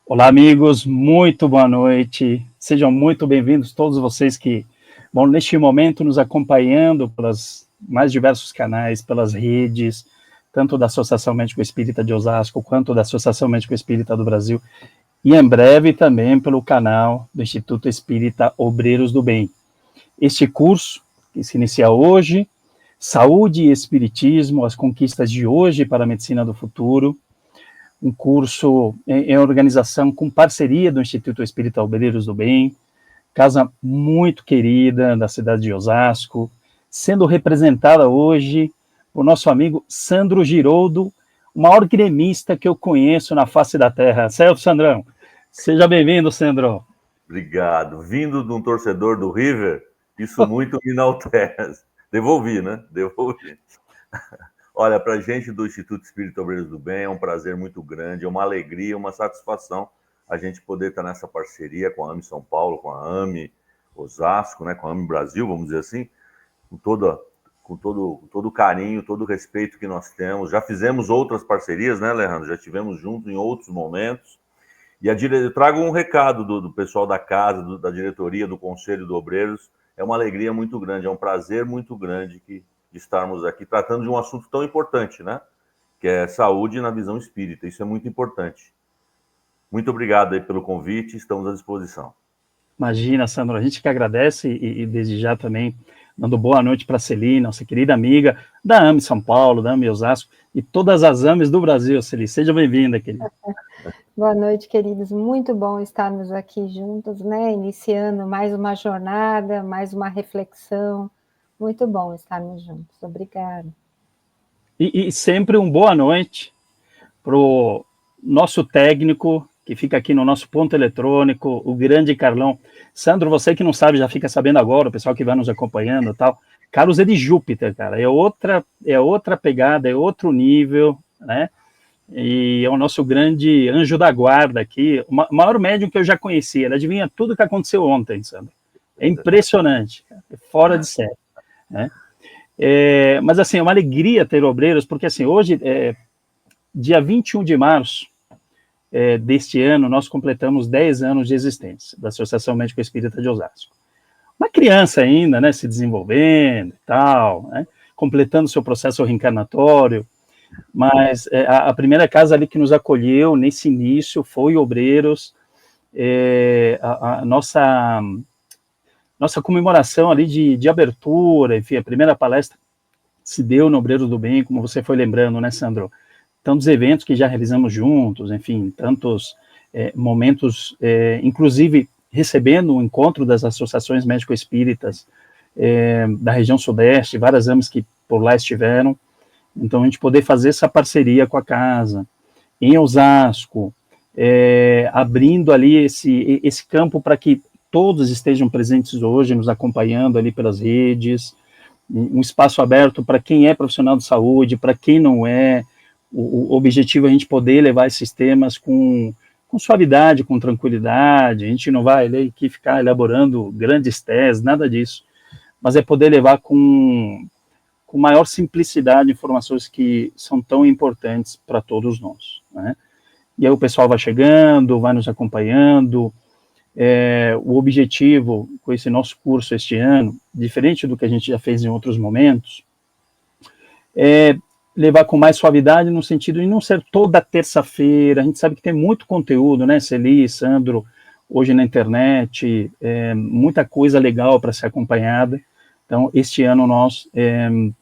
Olá, amigos, muito boa noite. Sejam muito bem-vindos todos vocês que vão, neste momento, nos acompanhando pelos mais diversos canais, pelas redes, tanto da Associação Médico Espírita de Osasco, quanto da Associação Médico Espírita do Brasil, e em breve também pelo canal do Instituto Espírita Obreiros do Bem. Este curso, que se inicia hoje, Saúde e Espiritismo, as conquistas de hoje para a medicina do futuro, um curso em organização com parceria do Instituto Espírita Obreiros do Bem, casa muito querida da cidade de Osasco, sendo representada hoje por nosso amigo Sandro Giroldo, o maior gremista que eu conheço na face da terra. Certo, Sandrão? Seja bem-vindo, Sandro. Obrigado. Vindo de um torcedor do River, isso muito me enaltece. Devolvi, né? Devolvi. Olha, para a gente do Instituto Espírita Obreiros do Bem é um prazer muito grande, é uma alegria, uma satisfação a gente poder estar nessa parceria com a AME São Paulo, com a AME Osasco, né, com a AME Brasil, vamos dizer assim, com todo o carinho, todo o respeito que nós temos. Já fizemos outras parcerias, né, Alejandro? Já tivemos juntos em outros momentos. E eu trago um recado do pessoal da casa, da diretoria, do Conselho do Obreiros. É uma alegria muito grande, é um prazer muito grande de estarmos aqui tratando de um assunto tão importante, né? Que é saúde na visão espírita. Isso é muito importante. Muito obrigado aí pelo convite, estamos à disposição. Imagina, Sandro, a gente que agradece e desde já também dando boa noite para a Celi, nossa querida amiga da AME São Paulo, da AME Osasco e todas as AMEs do Brasil, Celi. Seja bem-vinda, querida. Boa noite, queridos. Muito bom estarmos aqui juntos, né? Iniciando mais uma jornada, mais uma reflexão. Muito bom estarmos juntos. Obrigada. E sempre um boa noite para o nosso técnico, que fica aqui no nosso ponto eletrônico, o grande Carlão. Sandro, você que não sabe, já fica sabendo agora, o pessoal que vai nos acompanhando e tal. Carlos é de Júpiter, cara. É outra pegada, é outro nível, né? E é o nosso grande anjo da guarda aqui, o maior médium que eu já conheci. Ele adivinha tudo que aconteceu ontem, Sandro. É impressionante, é fora de série, né? Mas, assim, é uma alegria ter obreiros, porque, assim, hoje, dia 21 de março deste ano, nós completamos 10 anos de existência da Associação Médico Espírita de Osasco. Uma criança ainda, né, se desenvolvendo e tal, né, completando seu processo reencarnatório, mas a primeira casa ali que nos acolheu nesse início foi Obreiros. A nossa comemoração ali de abertura, enfim, a primeira palestra se deu no Obreiros do Bem, como você foi lembrando, né, Sandro? Tantos eventos que já realizamos juntos, enfim, tantos momentos, inclusive recebendo o encontro das associações médico-espíritas da região sudeste, várias AMEs que por lá estiveram. Então, a gente poder fazer essa parceria com a casa, em Osasco, abrindo ali esse campo para que todos estejam presentes hoje, nos acompanhando ali pelas redes, um espaço aberto para quem é profissional de saúde, para quem não é. O objetivo é a gente poder levar esses temas com suavidade, com tranquilidade. A gente não vai aqui ficar elaborando grandes teses, nada disso, mas é poder levar com maior simplicidade informações que são tão importantes para todos nós, né? E aí o pessoal vai chegando, vai nos acompanhando. O objetivo com esse nosso curso este ano, diferente do que a gente já fez em outros momentos, é levar com mais suavidade no sentido de não ser toda terça-feira. A gente sabe que tem muito conteúdo, né, Celi, Sandro, hoje na internet, muita coisa legal para ser acompanhada. Então, este ano nós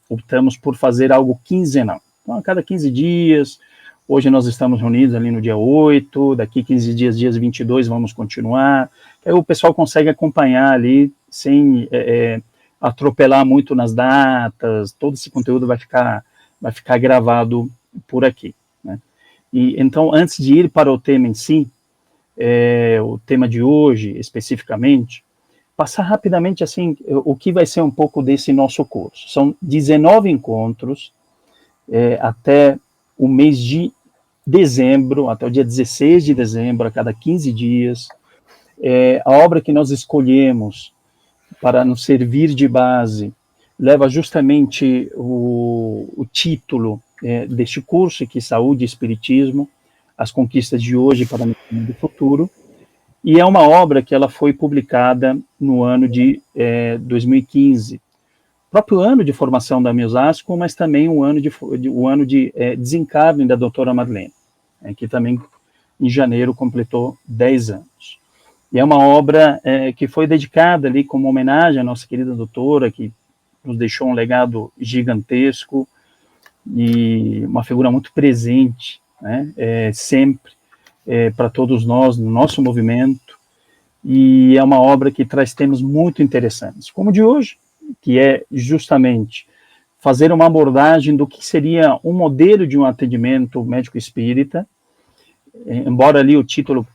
optamos por fazer algo quinzenal. Então, a cada 15 dias, hoje nós estamos reunidos ali no dia 8, daqui 15 dias, dias 22, vamos continuar. Aí o pessoal consegue acompanhar ali, sem atropelar muito nas datas, todo esse conteúdo vai ficar gravado por aqui, né? E, então, antes de ir para o tema em si, o tema de hoje, especificamente, passar rapidamente, assim, o que vai ser um pouco desse nosso curso. São 19 encontros até o mês de dezembro, até o dia 16 de dezembro, a cada 15 dias. A obra que nós escolhemos para nos servir de base leva justamente o título deste curso, que é Saúde e Espiritismo, as conquistas de hoje para a medicina do futuro, e é uma obra que ela foi publicada no ano de 2015, próprio ano de formação da Osasco, mas também o ano de desencarne da doutora Marlene, que também em janeiro completou 10 anos. E é uma obra que foi dedicada ali como homenagem à nossa querida doutora, que nos deixou um legado gigantesco e uma figura muito presente, né, sempre, para todos nós, no nosso movimento, e é uma obra que traz temas muito interessantes, como o de hoje, que é justamente fazer uma abordagem do que seria um modelo de um atendimento médico espírita, embora ali o título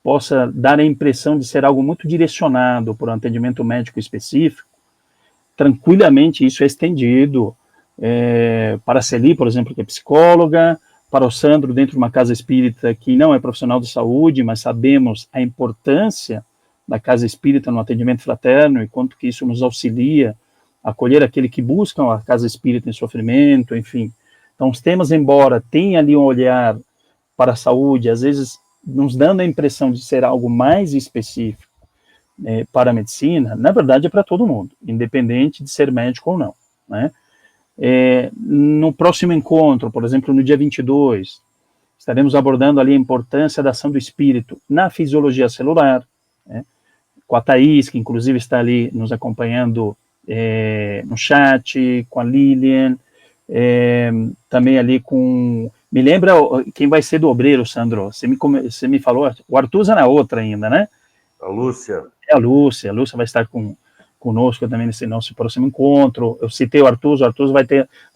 possa dar a impressão de ser algo muito direcionado para um atendimento médico específico, tranquilamente isso é estendido para a Celi, por exemplo, que é psicóloga, para o Sandro, dentro de uma casa espírita que não é profissional de saúde, mas sabemos a importância da casa espírita no atendimento fraterno e quanto que isso nos auxilia a acolher aquele que busca a casa espírita em sofrimento, enfim. Então, os temas, embora tenham ali um olhar para a saúde, às vezes nos dando a impressão de ser algo mais específico para a medicina, na verdade é para todo mundo, independente de ser médico ou não, né? No próximo encontro, por exemplo, no dia 22, estaremos abordando ali a importância da ação do espírito na fisiologia celular, né, com a Thaís, que inclusive está ali nos acompanhando no chat, com a Lilian, também ali com... Me lembra quem vai ser do obreiro, Sandro? Você me falou, o Artusa na outra ainda, né? A Lúcia. A Lúcia vai estar conosco também nesse nosso próximo encontro. Eu citei o Artuso vai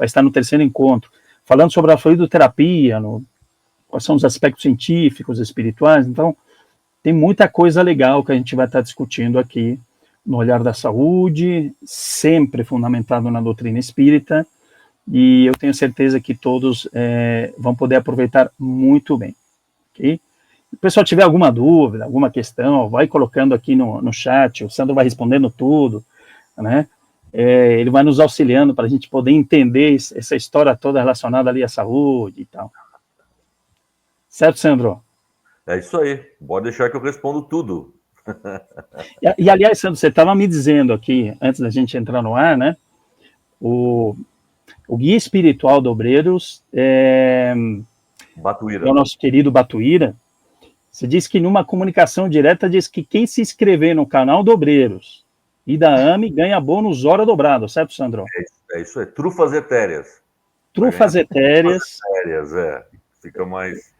estar no terceiro encontro, falando sobre a fluidoterapia, quais são os aspectos científicos, espirituais. Então, tem muita coisa legal que a gente vai estar discutindo aqui no Olhar da Saúde, sempre fundamentado na doutrina espírita, e eu tenho certeza que todos vão poder aproveitar muito bem, ok? Se o pessoal tiver alguma dúvida, alguma questão, vai colocando aqui no chat, o Sandro vai respondendo tudo, né? Ele vai nos auxiliando para a gente poder entender essa história toda relacionada ali à saúde e tal. Certo, Sandro? É isso aí, pode deixar que eu respondo tudo. E aliás, Sandro, você estava me dizendo aqui, antes da gente entrar no ar, né? O guia espiritual do Obreiros Batuíra. é o nosso querido Batuíra. Você disse que numa comunicação direta diz que quem se inscrever no canal do Obreiros e da AME ganha bônus hora dobrado, certo, Sandro? É isso aí, trufas etéreas. Trufas etéreas. Fica mais...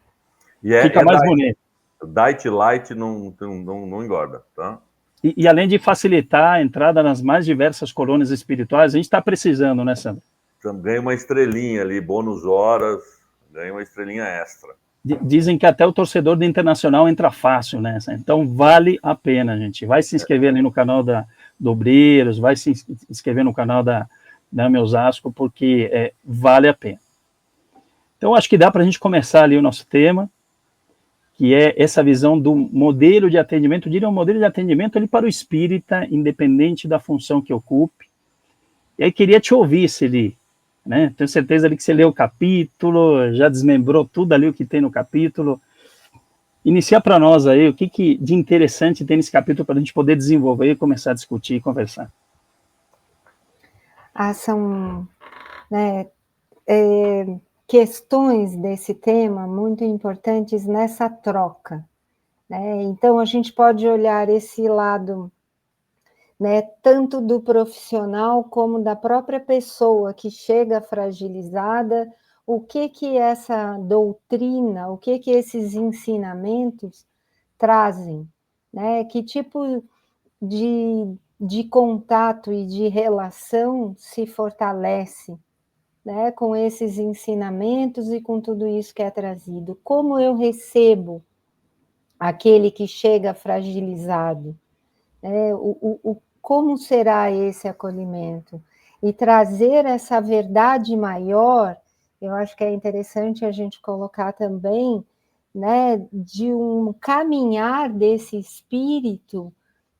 Fica mais bonito. Diet Light não engorda, tá? E além de facilitar a entrada nas mais diversas colônias espirituais, a gente está precisando, né, Sandro? Então, ganha uma estrelinha ali, bônus horas, ganha uma estrelinha extra. Dizem que até o torcedor do Internacional entra fácil nessa, então vale a pena, gente. Vai se inscrever ali no canal do Obreiros, vai se inscrever no canal da Osasco, porque vale a pena. Então, acho que dá para a gente começar ali o nosso tema, que é essa visão do modelo de atendimento, eu diria um modelo de atendimento ali para o espírita, independente da função que ocupe. E aí queria te ouvir, Celi, né? Tenho certeza ali que você leu o capítulo, já desmembrou tudo ali o que tem no capítulo. Inicia para nós aí o que de interessante tem nesse capítulo para a gente poder desenvolver e começar a discutir e conversar. São questões desse tema muito importantes nessa troca, né? Então, a gente pode olhar esse lado, né, tanto do profissional como da própria pessoa que chega fragilizada, o que essa doutrina, o que esses ensinamentos trazem, né? Que tipo de contato e de relação se fortalece, né, com esses ensinamentos e com tudo isso que é trazido. Como eu recebo aquele que chega fragilizado? Como será esse acolhimento? E trazer essa verdade maior, eu acho que é interessante a gente colocar também, né, de um caminhar desse espírito,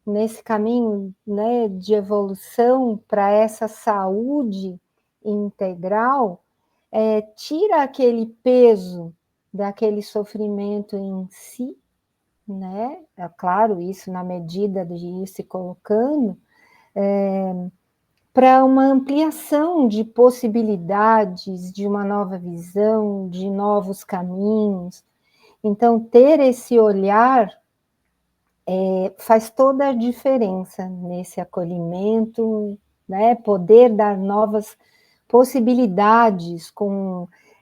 nesse caminho, né, de evolução para essa saúde integral, tira aquele peso daquele sofrimento em si, né? É claro, isso na medida de ir se colocando, para uma ampliação de possibilidades, de uma nova visão, de novos caminhos. Então, ter esse olhar faz toda a diferença nesse acolhimento, né? Poder dar novas possibilidades,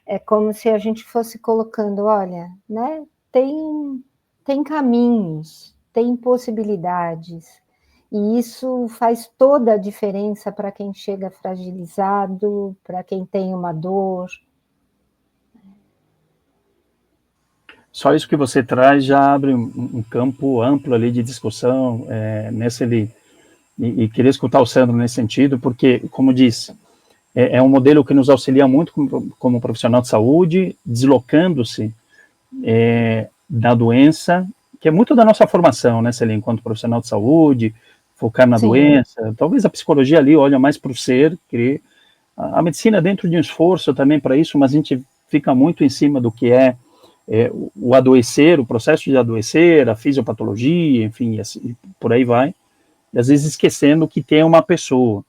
é como se a gente fosse colocando, olha, né? Tem caminhos, tem possibilidades, e isso faz toda a diferença para quem chega fragilizado, para quem tem uma dor. Só isso que você traz já abre um campo amplo ali de discussão, e queria escutar o Sandro nesse sentido, porque, como disse, é um modelo que nos auxilia muito como profissional de saúde, deslocando-se da doença, que é muito da nossa formação, né, Celia, enquanto profissional de saúde, focar na doença. Talvez a psicologia ali olha mais para o ser, que a medicina dentro de um esforço também para isso, mas a gente fica muito em cima do que o adoecer, o processo de adoecer, a fisiopatologia, enfim, assim, por aí vai, e às vezes esquecendo que tem uma pessoa.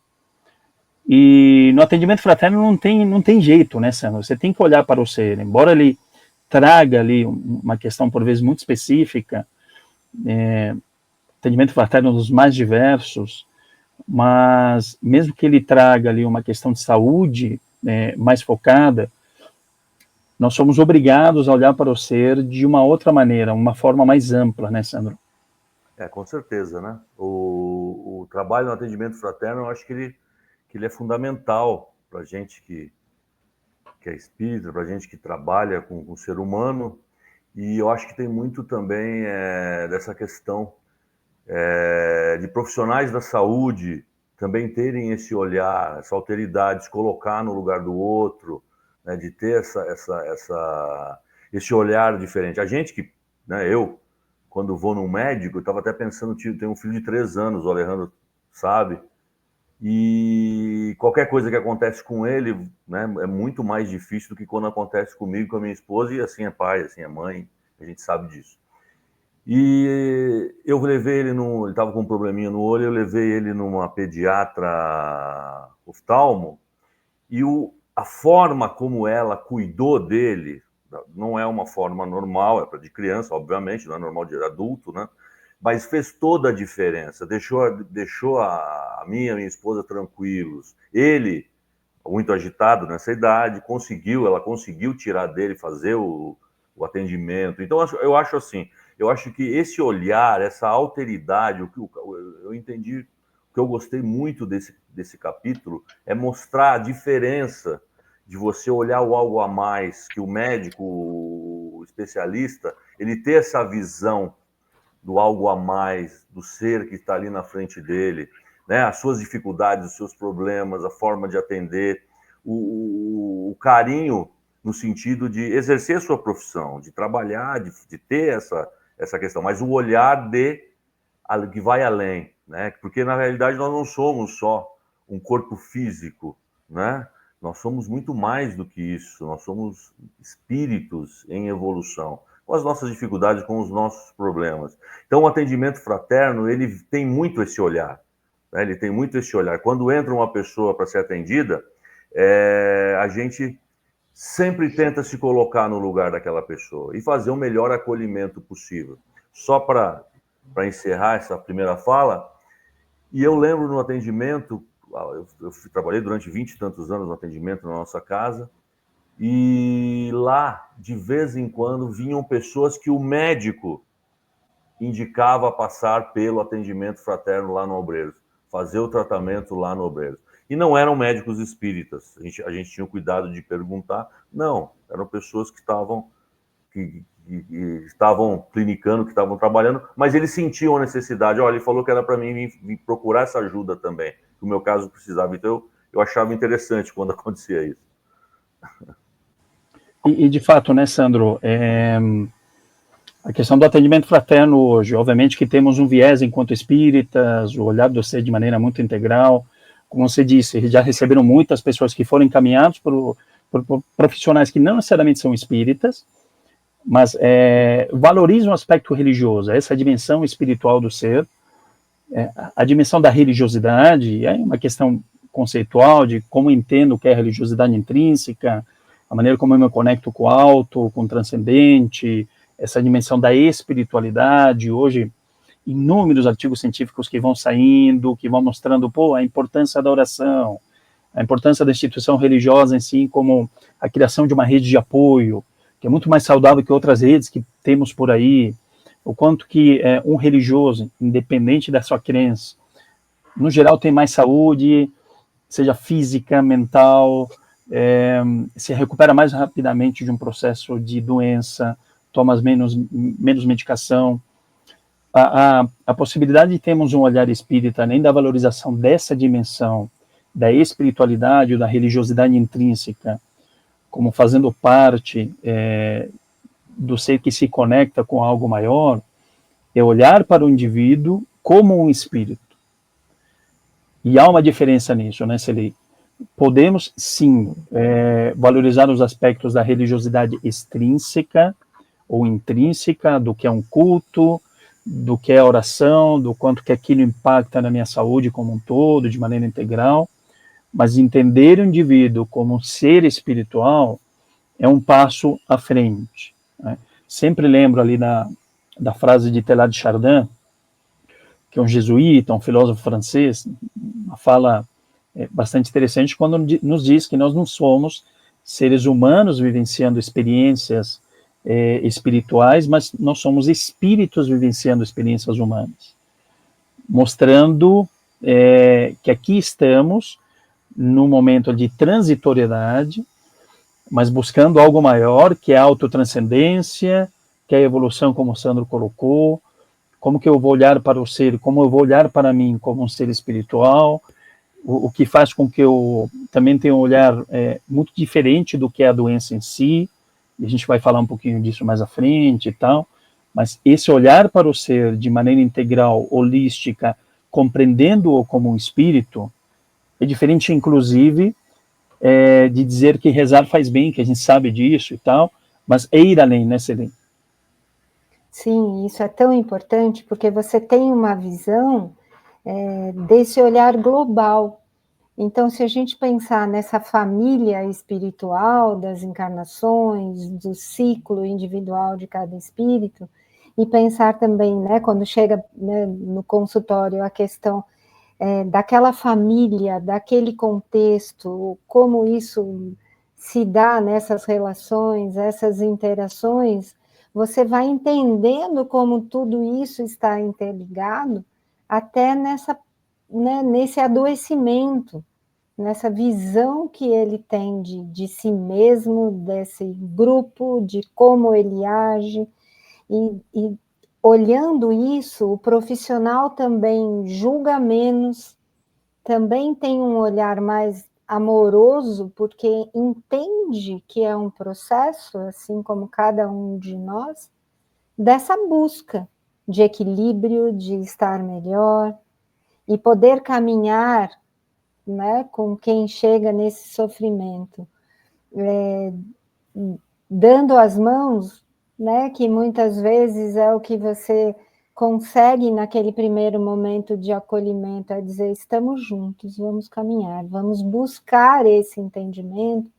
E no atendimento fraterno não tem jeito, né, Sandro? Você tem que olhar para o ser, embora ele traga ali uma questão, por vezes, muito específica, atendimento fraterno dos mais diversos, mas mesmo que ele traga ali uma questão de saúde mais focada, nós somos obrigados a olhar para o ser de uma outra maneira, uma forma mais ampla, né, Sandro? Com certeza, né? O trabalho no atendimento fraterno, eu acho que ele é fundamental para a gente que é espírita, para a gente que trabalha com o ser humano, e eu acho que tem muito também dessa questão de profissionais da saúde também terem esse olhar, essa alteridade, se colocar no lugar do outro, né, de ter esse olhar diferente. A gente que, né, eu, quando vou num médico, eu estava até pensando, tem um filho de 3 anos, o Alejandro sabe, e qualquer coisa que acontece com ele, né, é muito mais difícil do que quando acontece comigo, com a minha esposa, e assim é pai, assim é mãe, a gente sabe disso. E eu levei ele ele estava com um probleminha no olho, eu levei ele numa pediatra oftalmo, e a forma como ela cuidou dele não é uma forma normal, é para de criança, obviamente, não é normal de adulto, né? Mas fez toda a diferença, deixou a minha esposa tranquilos. Ele, muito agitado nessa idade, ela conseguiu tirar dele, fazer o atendimento. Então, eu acho assim, eu acho que esse olhar, essa alteridade, eu entendi, o que eu gostei muito desse capítulo é mostrar a diferença de você olhar o algo a mais, que o médico, o especialista, ele ter essa visão do algo a mais, do ser que está ali na frente dele, né? As suas dificuldades, os seus problemas, a forma de atender, o carinho no sentido de exercer a sua profissão, de trabalhar, de ter essa questão, mas o olhar que vai além, né? Porque na realidade nós não somos só um corpo físico, né? Nós somos muito mais do que isso, nós somos espíritos em evolução, com as nossas dificuldades, com os nossos problemas. Então o atendimento fraterno, ele tem muito esse olhar, né? Ele tem muito esse olhar. Quando entra uma pessoa para ser atendida, a gente sempre tenta se colocar no lugar daquela pessoa e fazer o melhor acolhimento possível. Só para encerrar essa primeira fala, e eu lembro no atendimento, eu trabalhei durante 20 e tantos anos no atendimento na nossa casa, e lá, de vez em quando, vinham pessoas que o médico indicava passar pelo atendimento fraterno lá no Obreiros, fazer o tratamento lá no Obreiros. E não eram médicos espíritas, a gente tinha o cuidado de perguntar, não, eram pessoas que estavam clinicando, que estavam trabalhando, mas eles sentiam a necessidade. Olha, ele falou que era para mim vir procurar essa ajuda também, que o meu caso precisava. Então, eu achava interessante quando acontecia isso. E de fato, né, Sandro, a questão do atendimento fraterno hoje, obviamente que temos um viés enquanto espíritas, o olhar do ser de maneira muito integral. Como você disse, já receberam muitas pessoas que foram encaminhadas por profissionais que não necessariamente são espíritas, mas valoriza o aspecto religioso, essa dimensão espiritual do ser, a dimensão da religiosidade, é uma questão conceitual de como entendo o que é religiosidade intrínseca, a maneira como eu me conecto com o alto, com o transcendente, essa dimensão da espiritualidade. Hoje, inúmeros artigos científicos que vão saindo, que vão mostrando, a importância da oração, a importância da instituição religiosa em si, como a criação de uma rede de apoio, que é muito mais saudável que outras redes que temos por aí, o quanto que um religioso, independente da sua crença, no geral tem mais saúde, seja física, mental, se recupera mais rapidamente de um processo de doença, toma menos medicação. A possibilidade de termos um olhar espírita, além da valorização dessa dimensão, da espiritualidade ou da religiosidade intrínseca, como fazendo parte do ser que se conecta com algo maior, é olhar para o indivíduo como um espírito. E há uma diferença nisso, né, Celi? Podemos, sim, valorizar os aspectos da religiosidade extrínseca ou intrínseca, do que é um culto, do que é oração, do quanto que aquilo impacta na minha saúde como um todo, de maneira integral, mas entender o indivíduo como um ser espiritual é um passo à frente, né? Sempre lembro ali da frase de Teilhard de Chardin, que é um jesuíta, um filósofo francês, uma fala bastante interessante, quando nos diz que nós não somos seres humanos vivenciando experiências espirituais, mas nós somos espíritos vivenciando experiências humanas, mostrando que aqui estamos num momento de transitoriedade, mas buscando algo maior, que é a autotranscendência, que é a evolução, como o Sandro colocou, como que eu vou olhar para o ser, como eu vou olhar para mim como um ser espiritual, o que faz com que eu também tenha um olhar muito diferente do que é a doença em si, e a gente vai falar um pouquinho disso mais à frente e tal, mas esse olhar para o ser de maneira integral, holística, compreendendo-o como um espírito, é diferente, inclusive, de dizer que rezar faz bem, que a gente sabe disso e tal, mas é ir além, né, Celene? Sim, isso é tão importante, porque você tem uma visão desse olhar global. Então, se a gente pensar nessa família espiritual das encarnações, do ciclo individual de cada espírito, e pensar também, né, quando chega, né, no consultório a questão daquela família, daquele contexto, como isso se dá nessas relações, essas interações, você vai entendendo como tudo isso está interligado até nesse adoecimento, nessa visão que ele tem de si mesmo, desse grupo, de como ele age, e olhando isso, o profissional também julga menos, também tem um olhar mais amoroso, porque entende que é um processo, assim como cada um de nós, dessa busca de equilíbrio, de estar melhor, e poder caminhar, né, com quem chega nesse sofrimento, dando as mãos, né, que muitas vezes é o que você consegue naquele primeiro momento de acolhimento, é dizer, estamos juntos, vamos caminhar, vamos buscar esse entendimento,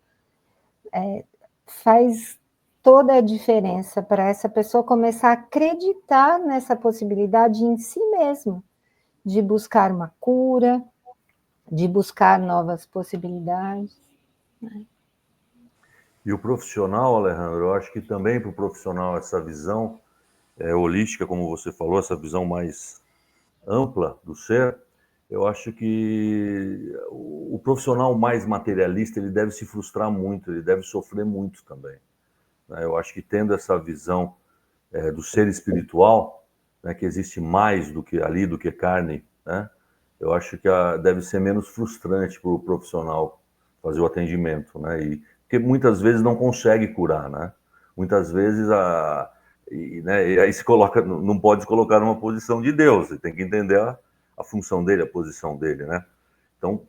faz toda a diferença para essa pessoa começar a acreditar nessa possibilidade em si mesma, de buscar uma cura, de buscar novas possibilidades, né? E o profissional, Alejandro, eu acho que também para o profissional essa visão holística, como você falou, essa visão mais ampla do ser, eu acho que o profissional mais materialista, ele deve se frustrar muito, ele deve sofrer muito também, né? Eu acho que tendo essa visão do ser espiritual, né, que existe mais do que ali, do que carne, né? Eu acho que deve ser menos frustrante para o profissional fazer o atendimento, né? Porque muitas vezes não consegue curar, né? Muitas vezes né, e aí se coloca, não pode se colocar numa posição de Deus, você tem que entender a função dele, a posição dele, né? Então,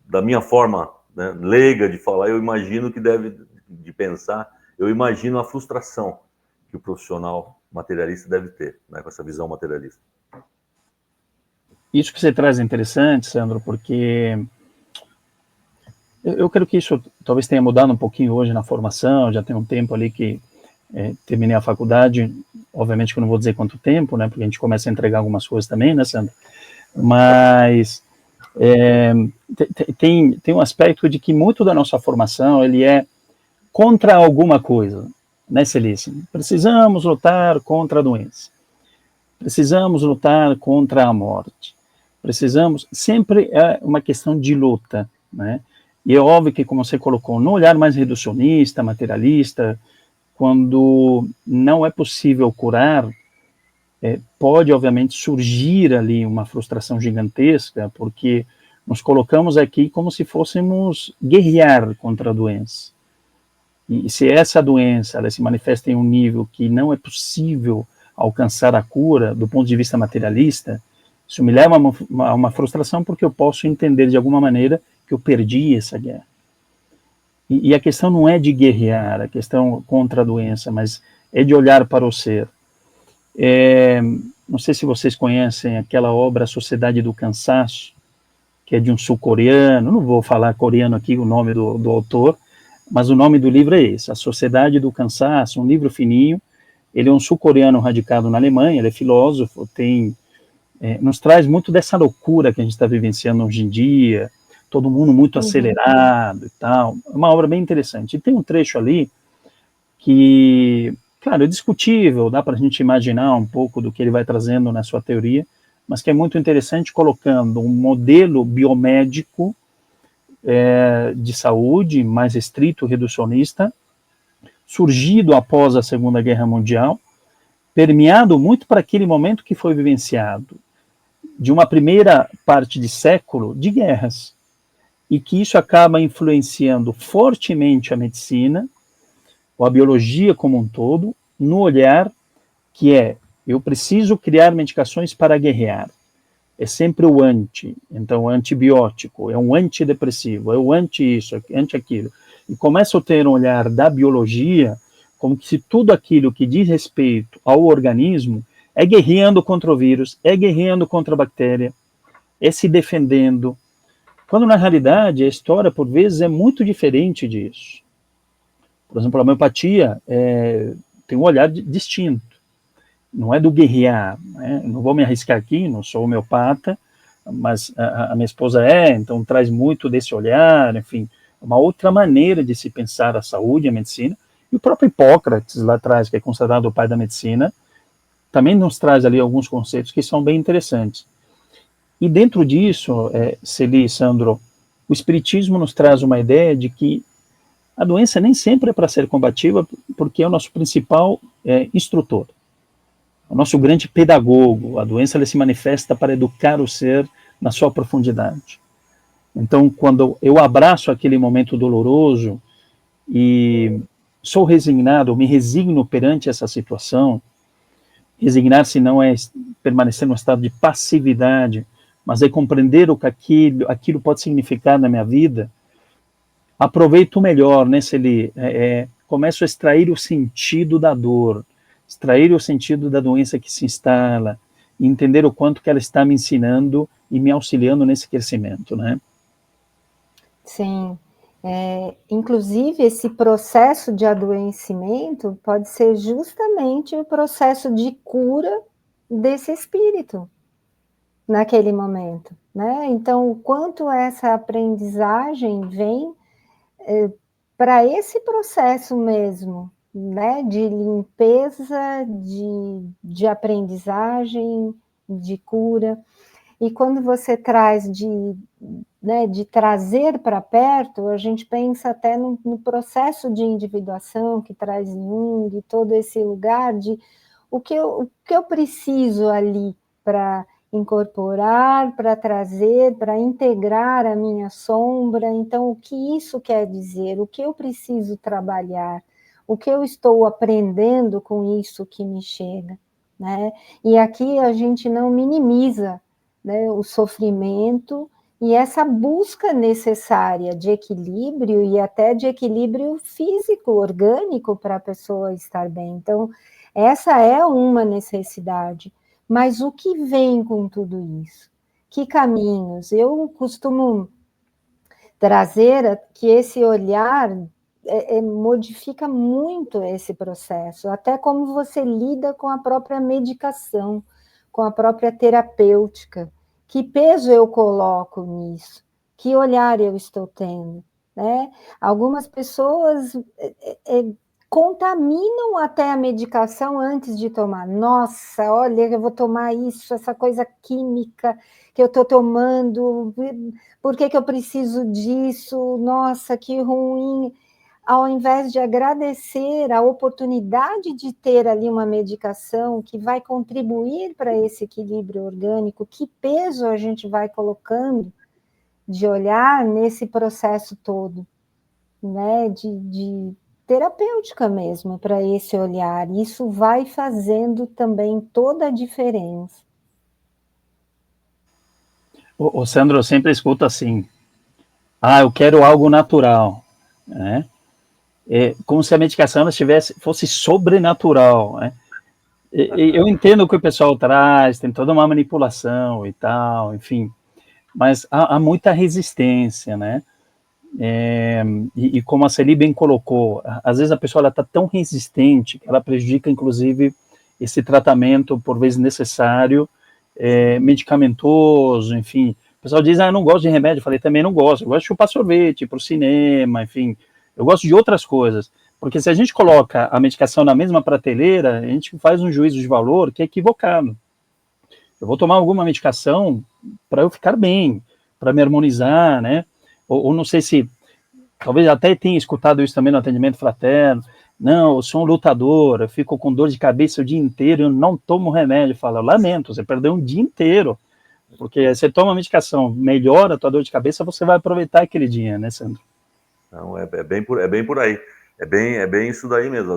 da minha forma, né, leiga de falar, eu imagino que de pensar, eu imagino a frustração que o profissional materialista deve ter, né, com essa visão materialista. Isso que você traz é interessante, Sandro, porque eu creio que isso talvez tenha mudado um pouquinho hoje na formação, já tem um tempo ali que terminei a faculdade, obviamente que eu não vou dizer quanto tempo, né, porque a gente começa a entregar algumas coisas também, né, Sandro? Mas tem um aspecto de que muito da nossa formação, ele é contra alguma coisa, né, Celício? Precisamos lutar contra a doença. Precisamos lutar contra a morte. Sempre é uma questão de luta, né? E é óbvio que, como você colocou, no olhar mais reducionista, materialista, quando não é possível curar, pode, obviamente, surgir ali uma frustração gigantesca, porque nos colocamos aqui como se fôssemos guerrear contra a doença. E se essa doença ela se manifesta em um nível que não é possível alcançar a cura do ponto de vista materialista, isso me leva a uma frustração, porque eu posso entender de alguma maneira que eu perdi essa guerra. E a questão não é de guerrear, a questão contra a doença, mas é de olhar para o ser. Não sei se vocês conhecem aquela obra Sociedade do Cansaço, que é de um sul-coreano, não vou falar coreano aqui o nome do autor, mas o nome do livro é esse, A Sociedade do Cansaço, um livro fininho. Ele é um sul-coreano radicado na Alemanha, ele é filósofo, nos traz muito dessa loucura que a gente está vivenciando hoje em dia, todo mundo muito acelerado e tal. É uma obra bem interessante. E tem um trecho ali que, claro, é discutível, dá para a gente imaginar um pouco do que ele vai trazendo na sua teoria, mas que é muito interessante, colocando um modelo biomédico de saúde mais estrito, reducionista, surgido após a Segunda Guerra Mundial, permeado muito para aquele momento que foi vivenciado, de uma primeira parte de século de guerras, e que isso acaba influenciando fortemente a medicina, ou a biologia como um todo, no olhar que eu preciso criar medicações para guerrear. É sempre o anti, então antibiótico, é um antidepressivo, é o anti isso, anti aquilo. E começa a ter um olhar da biologia como se tudo aquilo que diz respeito ao organismo é guerreando contra o vírus, é guerreando contra a bactéria, é se defendendo, quando na realidade a história por vezes é muito diferente disso. Por exemplo, a homeopatia tem um olhar distinto, não é do guerrear, né? Não vou me arriscar aqui, não sou homeopata, mas a minha esposa então traz muito desse olhar, enfim, uma outra maneira de se pensar a saúde e a medicina. E o próprio Hipócrates, lá atrás, que é considerado o pai da medicina, também nos traz ali alguns conceitos que são bem interessantes. E dentro disso, Celi e Sandro, o Espiritismo nos traz uma ideia de que a doença nem sempre é para ser combativa, porque é o nosso principal instrutor, o nosso grande pedagogo. A doença ela se manifesta para educar o ser na sua profundidade. Então, quando eu abraço aquele momento doloroso e sou resignado, me resigno perante essa situação, resignar-se não é permanecer num estado de passividade, mas é compreender o que aquilo pode significar na minha vida, aproveito melhor, né, se ele começo a extrair o sentido da dor, extrair o sentido da doença que se instala, e entender o quanto que ela está me ensinando e me auxiliando nesse crescimento, né? Sim. Inclusive, esse processo de adoecimento pode ser justamente o processo de cura desse espírito naquele momento, né? Então, o quanto essa aprendizagem vem para esse processo mesmo, né? De limpeza, de aprendizagem, de cura. E quando você traz de trazer para perto, a gente pensa até no processo de individuação que traz Jung, todo esse lugar de o que eu preciso ali para incorporar, para trazer, para integrar a minha sombra. Então, o que isso quer dizer? O que eu preciso trabalhar? O que eu estou aprendendo com isso que me chega, né? E aqui a gente não minimiza, né, o sofrimento e essa busca necessária de equilíbrio e até de equilíbrio físico, orgânico, para a pessoa estar bem. Então, Essa é uma necessidade, mas o que vem com tudo isso? Que caminhos? Eu costumo trazer que esse olhar modifica muito esse processo, até como você lida com a própria medicação, com a própria terapêutica. Que peso eu coloco nisso? Que olhar eu estou tendo? Né? Algumas pessoas contaminam até a medicação antes de tomar. Nossa, olha, eu vou tomar isso, essa coisa química que eu estou tomando, por que eu preciso disso? Nossa, que ruim. Ao invés de agradecer a oportunidade de ter ali uma medicação que vai contribuir para esse equilíbrio orgânico, que peso a gente vai colocando de olhar nesse processo todo, né, de terapêutica mesmo, para esse olhar. Isso vai fazendo também toda a diferença. O Sandro, eu sempre escuto assim, eu quero algo natural, né? Como se a medicação fosse sobrenatural, né? Eu entendo o que o pessoal traz, tem toda uma manipulação e tal, enfim, mas há muita resistência, né? E como a Celi bem colocou, às vezes a pessoa está tão resistente que ela prejudica, inclusive, esse tratamento, por vezes necessário, medicamentoso, enfim. O pessoal diz, eu não gosto de remédio. Eu falei, também não gosto. Eu gosto de chupar sorvete, ir para o cinema, enfim. Eu gosto de outras coisas. Porque se a gente coloca a medicação na mesma prateleira, a gente faz um juízo de valor que é equivocado. Eu vou tomar alguma medicação para eu ficar bem, para me harmonizar, né? Ou não sei se, talvez até tenha escutado isso também no atendimento fraterno. Não, eu sou um lutador, eu fico com dor de cabeça o dia inteiro, eu não tomo remédio. Fala, eu lamento, você perdeu um dia inteiro. Porque você toma a medicação, melhora a tua dor de cabeça, você vai aproveitar aquele dia, né, Sandro? Não, é bem por aí. É bem isso daí mesmo.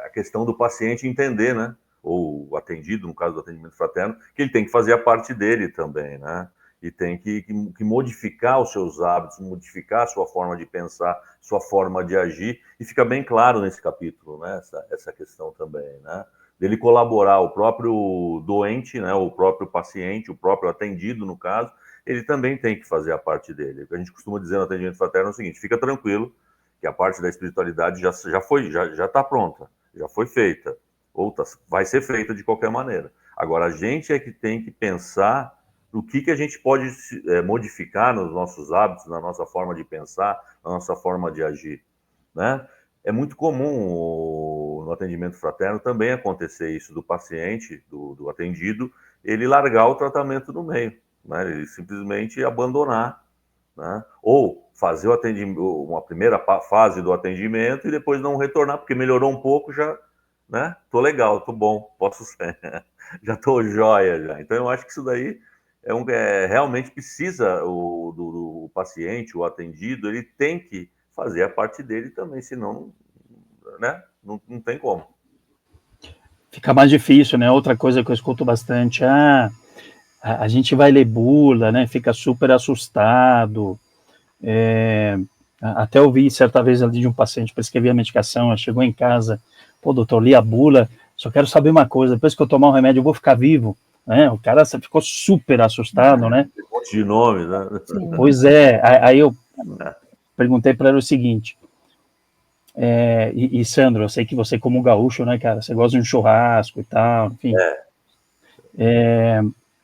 A questão do paciente entender, né? Ou o atendido, no caso do atendimento fraterno, que ele tem que fazer a parte dele também, né? E tem que modificar os seus hábitos, modificar a sua forma de pensar, sua forma de agir, e fica bem claro nesse capítulo, né? Essa questão também, né? Dele colaborar, o próprio doente, né? O próprio paciente, o próprio atendido, no caso, ele também tem que fazer a parte dele. O que a gente costuma dizer no atendimento fraterno é o seguinte: fica tranquilo, que a parte da espiritualidade já está pronta, já foi feita, ou vai ser feita de qualquer maneira. Agora, a gente é que tem que pensar no que a gente pode modificar nos nossos hábitos, na nossa forma de pensar, na nossa forma de agir, né? É muito comum no atendimento fraterno também acontecer isso do paciente, do atendido, ele largar o tratamento no meio, né? Ele simplesmente abandonar, né? Ou fazer uma primeira fase do atendimento e depois não retornar, porque melhorou um pouco, já, né? Tô legal, tô bom, posso ser, já tô joia já. Então eu acho que isso daí realmente precisa do paciente, o atendido, ele tem que fazer a parte dele também, senão, né? Não tem como. Fica mais difícil, né? Outra coisa que eu escuto bastante, a gente vai ler bula, né? Fica super assustado. Até ouvi certa vez ali de um paciente, prescrevi a medicação, ela chegou em casa, pô, doutor, li a bula, só quero saber uma coisa, depois que eu tomar o remédio eu vou ficar vivo, né? O cara ficou super assustado, né? Um monte de nomes, né? Sim. Pois é, aí eu perguntei para ele o seguinte, e Sandro, eu sei que você como gaúcho, né, cara, você gosta de um churrasco e tal, enfim.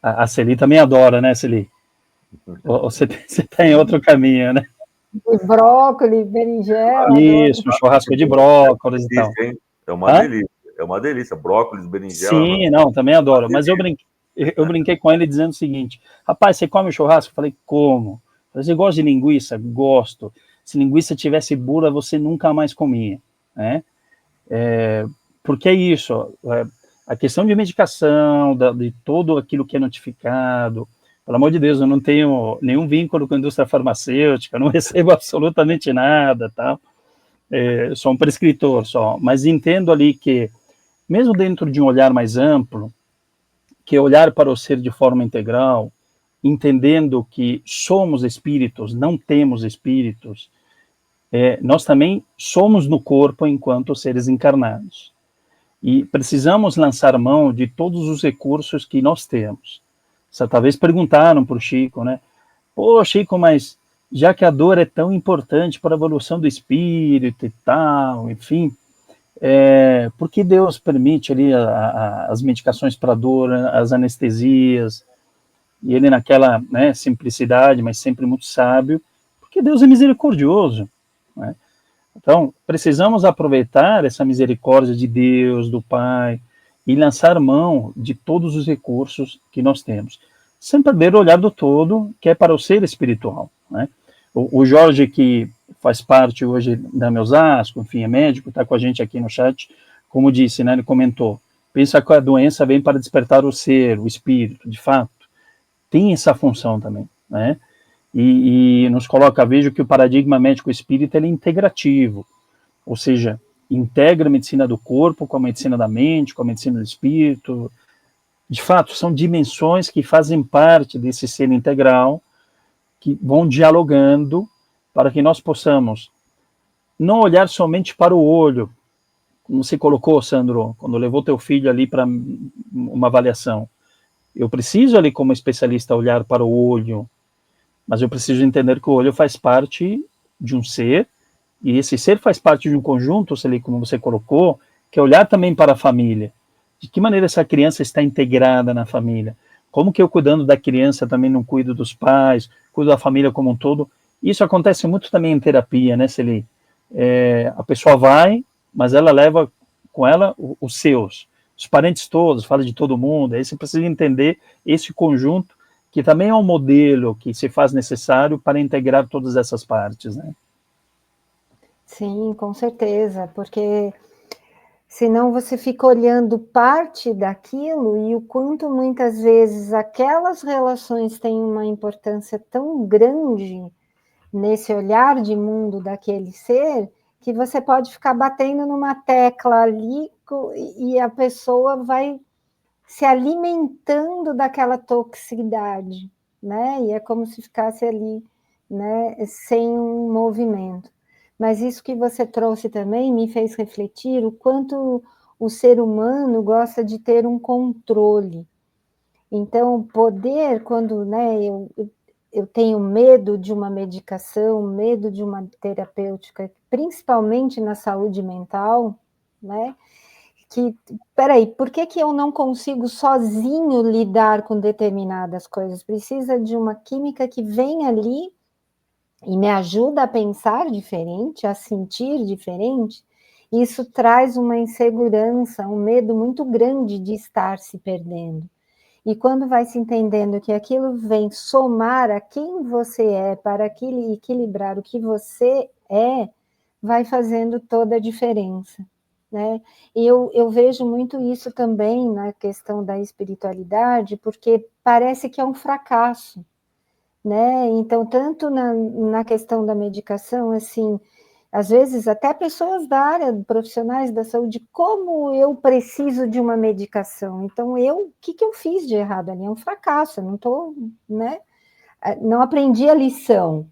A Celi também adora, né, Celi? Você tá em outro caminho, né? E brócolis, berinjela. Isso, um churrasco de brócolis e tal. É uma delícia, é uma delícia. Brócolis, berinjela. Sim, não, também adoro. Mas eu brinquei com ele dizendo o seguinte: rapaz, você come churrasco? Eu falei, como? Você gosta de linguiça? Gosto. Se linguiça tivesse bula, você nunca mais comia, né? Porque é isso, a questão de medicação, de todo aquilo que é notificado. Pelo amor de Deus, eu não tenho nenhum vínculo com a indústria farmacêutica, não recebo absolutamente nada, tá? Sou um prescritor só, mas entendo ali que, mesmo dentro de um olhar mais amplo, que é olhar para o ser de forma integral, entendendo que somos espíritos, não temos espíritos, nós também somos no corpo enquanto seres encarnados. E precisamos lançar mão de todos os recursos que nós temos. Talvez perguntaram para o Chico, né? Pô, Chico, mas já que a dor é tão importante para a evolução do espírito e tal, enfim, por que Deus permite ali as medicações para dor, as anestesias, e ele naquela, né, simplicidade, mas sempre muito sábio, porque Deus é misericordioso, né? Então, precisamos aproveitar essa misericórdia de Deus, do Pai, e lançar mão de todos os recursos que nós temos, sem perder o olhar do todo, que é para o ser espiritual, né? O Jorge, que faz parte hoje da Osasco, enfim, é médico, está com a gente aqui no chat, como disse, né, ele comentou, pensa que a doença vem para despertar o ser, o espírito, de fato, tem essa função também, né? E nos coloca, vejo que o paradigma médico-espírita é integrativo, ou seja, integra a medicina do corpo com a medicina da mente, com a medicina do espírito. De fato, são dimensões que fazem parte desse ser integral, que vão dialogando para que nós possamos não olhar somente para o olho, como você colocou, Sandro, quando levou teu filho ali para uma avaliação. Eu preciso ali, como especialista, olhar para o olho, mas eu preciso entender que o olho faz parte de um ser, e esse ser faz parte de um conjunto, como você colocou, que é olhar também para a família. De que maneira essa criança está integrada na família? Como que eu, cuidando da criança, também não cuido dos pais, cuido da família como um todo? Isso acontece muito também em terapia, né, Celi? A pessoa vai, mas ela leva com ela os seus, os parentes todos, fala de todo mundo. Aí você precisa entender esse conjunto, que também é um modelo que se faz necessário para integrar todas essas partes, né? Sim, com certeza, porque senão você fica olhando parte daquilo e o quanto muitas vezes aquelas relações têm uma importância tão grande nesse olhar de mundo daquele ser, que você pode ficar batendo numa tecla ali e a pessoa vai se alimentando daquela toxicidade, né? E é como se ficasse ali, né, sem um movimento. Mas isso que você trouxe também me fez refletir o quanto o ser humano gosta de ter um controle. Então, poder, quando, né, eu tenho medo de uma medicação, medo de uma terapêutica, principalmente na saúde mental, né? Que, peraí, por que eu não consigo sozinho lidar com determinadas coisas? Precisa de uma química que vem ali e me ajuda a pensar diferente, a sentir diferente. Isso traz uma insegurança, um medo muito grande de estar se perdendo. E quando vai se entendendo que aquilo vem somar a quem você é, para equilibrar o que você é, vai fazendo toda a diferença, né? E eu vejo muito isso também na questão da espiritualidade, porque parece que é um fracasso, né? Então, tanto na questão da medicação, assim, às vezes até pessoas da área, profissionais da saúde, como eu preciso de uma medicação? Então, o que eu fiz de errado ali? É um fracasso, eu não estou, né? Não aprendi a lição.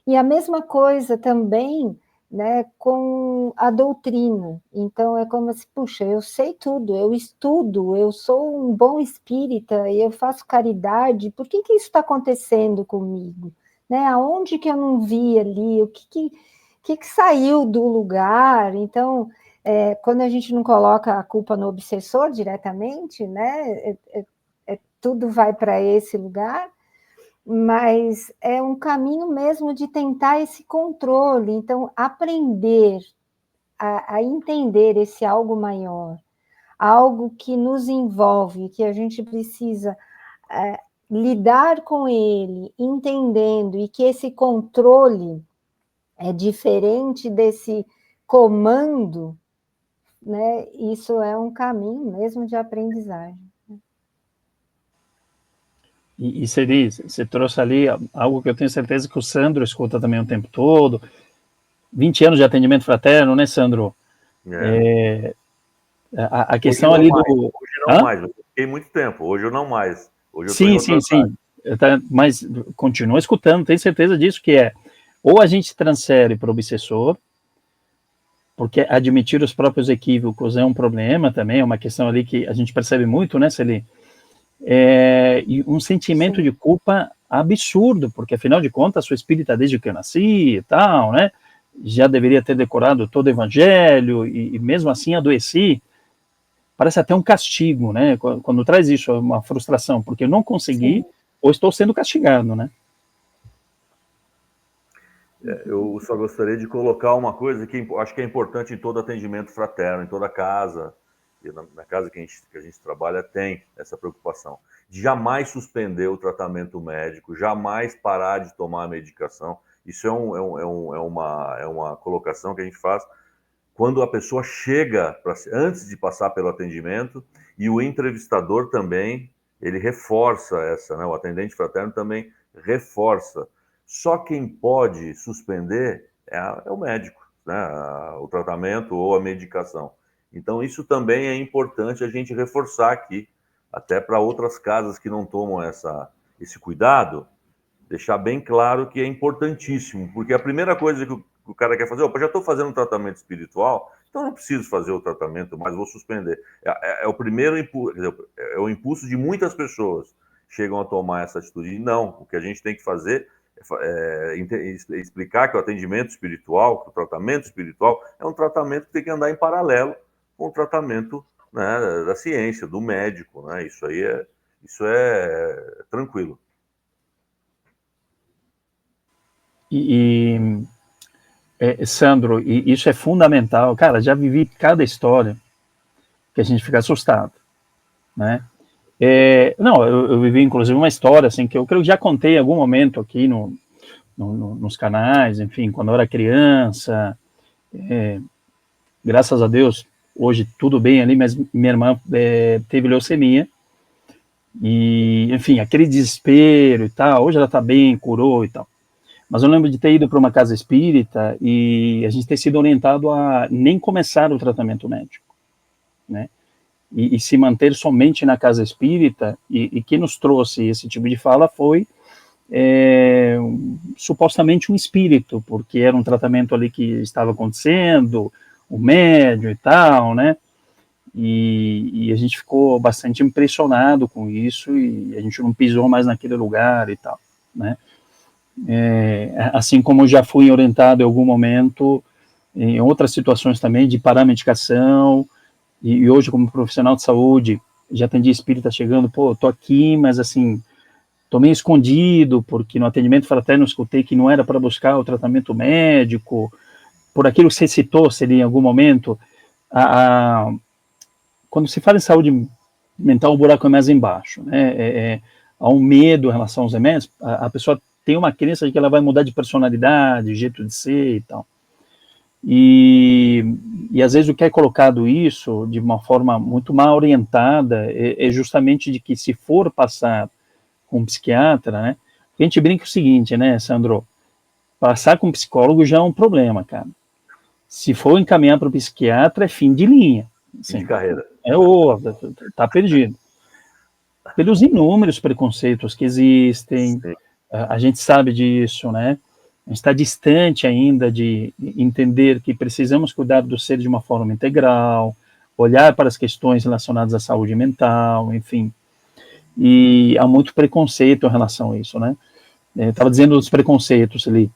E a mesma coisa também, né, com a doutrina. Então, é como se, puxa, eu sei tudo, eu estudo, eu sou um bom espírita, eu faço caridade, por que isso está acontecendo comigo? Né? Aonde que eu não vi ali? O que saiu do lugar? Então, quando a gente não coloca a culpa no obsessor diretamente, né, tudo vai para esse lugar, mas é um caminho mesmo de tentar esse controle. Então, aprender a entender esse algo maior, algo que nos envolve, que a gente precisa lidar com ele, entendendo, e que esse controle é diferente desse comando, né? Isso é um caminho mesmo de aprendizagem. E Celi, você trouxe ali algo que eu tenho certeza que o Sandro escuta também o tempo todo. 20 anos de atendimento fraterno, né, Sandro? A questão ali do... Hoje não mais, eu fiquei muito tempo, hoje eu não mais. Hoje eu estou em outra sim. Mas continua escutando, tenho certeza disso, que ou a gente transfere para o obsessor, porque admitir os próprios equívocos é um problema também, é uma questão ali que a gente percebe muito, né, Celi? E um sentimento Sim. de culpa absurdo, porque afinal de contas sou espírita desde que eu nasci e tal, né? Já deveria ter decorado todo o evangelho e mesmo assim adoeci. Parece até um castigo, né? Quando traz isso, é uma frustração, porque eu não consegui, Sim. ou estou sendo castigado, né? Eu só gostaria de colocar uma coisa que acho que é importante em todo atendimento fraterno, em toda casa, e na casa que a gente trabalha tem essa preocupação, de jamais suspender o tratamento médico, jamais parar de tomar a medicação. Isso é uma colocação que a gente faz quando a pessoa chega, antes de passar pelo atendimento, e o entrevistador também, ele reforça essa, né? O atendente fraterno também reforça. Só quem pode suspender é o médico, né? O tratamento ou a medicação. Então, isso também é importante a gente reforçar aqui, até para outras casas que não tomam esse cuidado, deixar bem claro que é importantíssimo, porque a primeira coisa que o cara quer fazer, opa, já estou fazendo um tratamento espiritual, então não preciso fazer o tratamento, mas vou suspender. É o primeiro impulso, é o impulso de muitas pessoas chegam a tomar essa atitude. E não, o que a gente tem que fazer é explicar que o atendimento espiritual, que o tratamento espiritual é um tratamento que tem que andar em paralelo com o tratamento, né, da ciência, do médico, né? Isso é tranquilo. Sandro, e isso é fundamental. Cara, já vivi cada história que a gente fica assustado, né? Não, eu vivi inclusive uma história assim que eu creio que já contei em algum momento aqui nos canais, enfim, quando eu era criança. Graças a Deus, hoje tudo bem ali, mas minha irmã teve leucemia. E, enfim, aquele desespero e tal. Hoje ela está bem, curou e tal. Mas eu lembro de ter ido para uma casa espírita e a gente ter sido orientado a nem começar o tratamento médico, né? E se manter somente na casa espírita, e que nos trouxe esse tipo de fala foi supostamente um espírito, porque era um tratamento ali que estava acontecendo, o médium e tal, né? E a gente ficou bastante impressionado com isso e a gente não pisou mais naquele lugar e tal, né? Assim como eu já fui orientado em algum momento, em outras situações também, de parar a medicação, e hoje como profissional de saúde, já atendi espírita chegando, pô, tô aqui, mas assim, tô meio escondido, porque no atendimento fraterno eu escutei que não era para buscar o tratamento médico, por aquilo que você citou, seria em algum momento, quando se fala em saúde mental, o buraco é mais embaixo, né? Há um medo em relação aos remédios, a pessoa tem uma crença de que ela vai mudar de personalidade, de jeito de ser e tal. E às vezes o que é colocado isso de uma forma muito mal orientada é justamente de que se for passar com um psiquiatra, né? A gente brinca o seguinte, né, Sandro? Passar com um psicólogo já é um problema, cara. Se for encaminhar para o psiquiatra, é fim de linha. Fim de carreira. Tá perdido. Pelos inúmeros preconceitos que existem, a gente sabe disso, né? A gente está distante ainda de entender que precisamos cuidar do ser de uma forma integral, olhar para as questões relacionadas à saúde mental, enfim. E há muito preconceito em relação a isso, né? Estava dizendo dos preconceitos ali,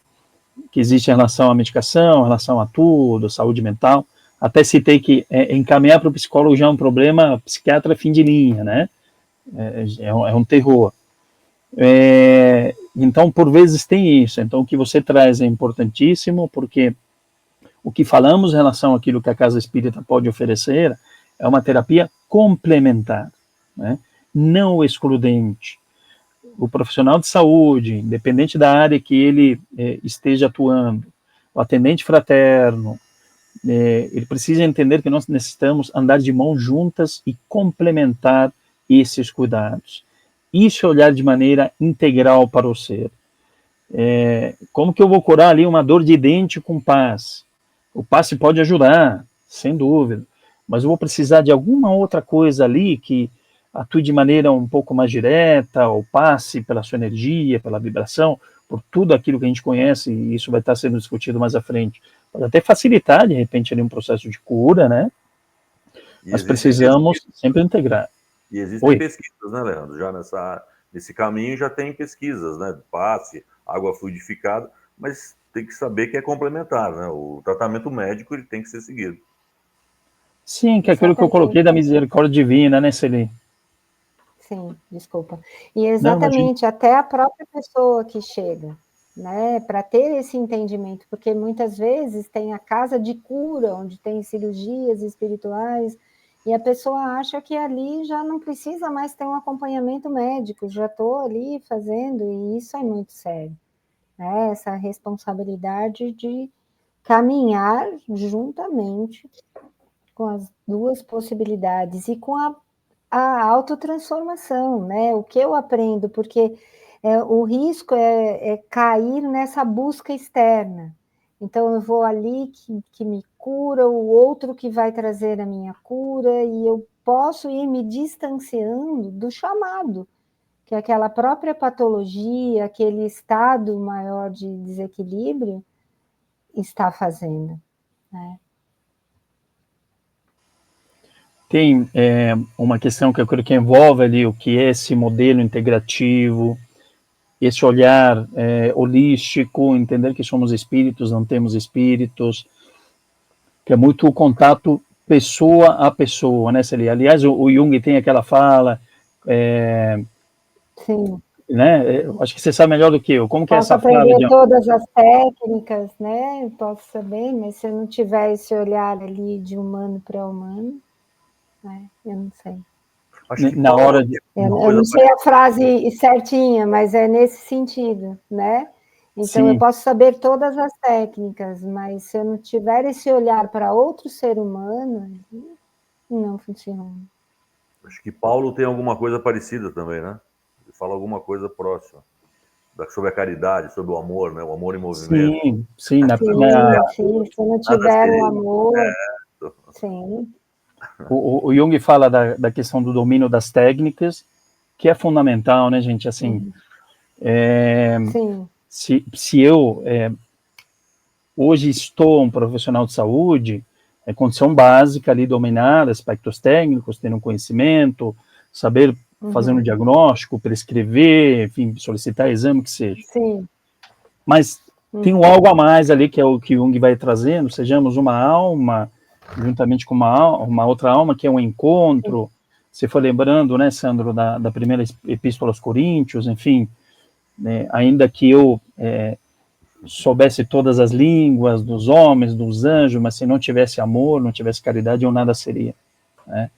que existe em relação à medicação, em relação a tudo, saúde mental. Até citei que encaminhar para o psicólogo já é um problema, psiquiatra fim de linha, né? É um terror. Então, por vezes tem isso. Então, o que você traz é importantíssimo, porque o que falamos em relação àquilo que a casa espírita pode oferecer é uma terapia complementar, né? Não excludente. O profissional de saúde, independente da área que ele esteja atuando, o atendente fraterno, ele precisa entender que nós necessitamos andar de mãos juntas e complementar esses cuidados. Isso é olhar de maneira integral para o ser. Como que eu vou curar ali uma dor de dente com passe? O passe pode ajudar, sem dúvida, mas eu vou precisar de alguma outra coisa ali que atue de maneira um pouco mais direta, ou passe pela sua energia, pela vibração, por tudo aquilo que a gente conhece, e isso vai estar sendo discutido mais à frente, pode até facilitar, de repente, ali um processo de cura, né? Mas precisamos sempre integrar. E existem pesquisas, né, Leandro? Já nesse caminho já tem pesquisas, né? Passe, água fluidificada, mas tem que saber que é complementar, né? O tratamento médico ele tem que ser seguido. Sim, que é aquilo que eu coloquei da misericórdia divina, né, Celi? Sim, desculpa. E exatamente, até a própria pessoa que chega, né, para ter esse entendimento, porque muitas vezes tem a casa de cura, onde tem cirurgias espirituais, e a pessoa acha que ali já não precisa mais ter um acompanhamento médico, já estou ali fazendo, e isso é muito sério, né, essa responsabilidade de caminhar juntamente com as duas possibilidades e com a autotransformação, né? O que eu aprendo, porque o risco é cair nessa busca externa. Então, eu vou ali que me cura, o outro que vai trazer a minha cura, e eu posso ir me distanciando do chamado, que aquela própria patologia, aquele estado maior de desequilíbrio está fazendo, né? Tem uma questão que eu creio que envolve ali o que é esse modelo integrativo, esse olhar holístico, entender que somos espíritos, não temos espíritos, que é muito o contato pessoa a pessoa, né, Celi? Aliás, o Jung tem aquela fala, Sim. Né? Eu acho que você sabe melhor do que eu. Como que é essa fala? Posso aprender todas as técnicas, né? Posso saber, mas se eu não tiver esse olhar ali de humano para humano, né? Eu não sei. Acho que na hora de... Eu não sei a frase certinha, mas é nesse sentido, né? Então, eu posso saber todas as técnicas, mas se eu não tiver esse olhar para outro ser humano, não funciona. Acho que Paulo tem alguma coisa parecida também, né? Ele fala alguma coisa próxima. Sobre a caridade, sobre o amor, né? O amor em movimento. Sim. Sim, se eu não tiver o amor... Sim. O Jung fala da questão do domínio das técnicas, que é fundamental, né, gente? Assim, se eu hoje estou um profissional de saúde, é condição básica ali dominar aspectos técnicos, ter um conhecimento, saber fazer um diagnóstico, prescrever, enfim, solicitar exame, que seja. Sim. Mas tem algo a mais ali, que é o que Jung vai trazendo, sejamos uma alma, juntamente com uma outra alma, que é um encontro. Você foi lembrando, né, Sandro, da primeira epístola aos Coríntios, enfim, né, ainda que eu soubesse todas as línguas dos homens, dos anjos, mas se não tivesse amor, não tivesse caridade, eu nada seria, né?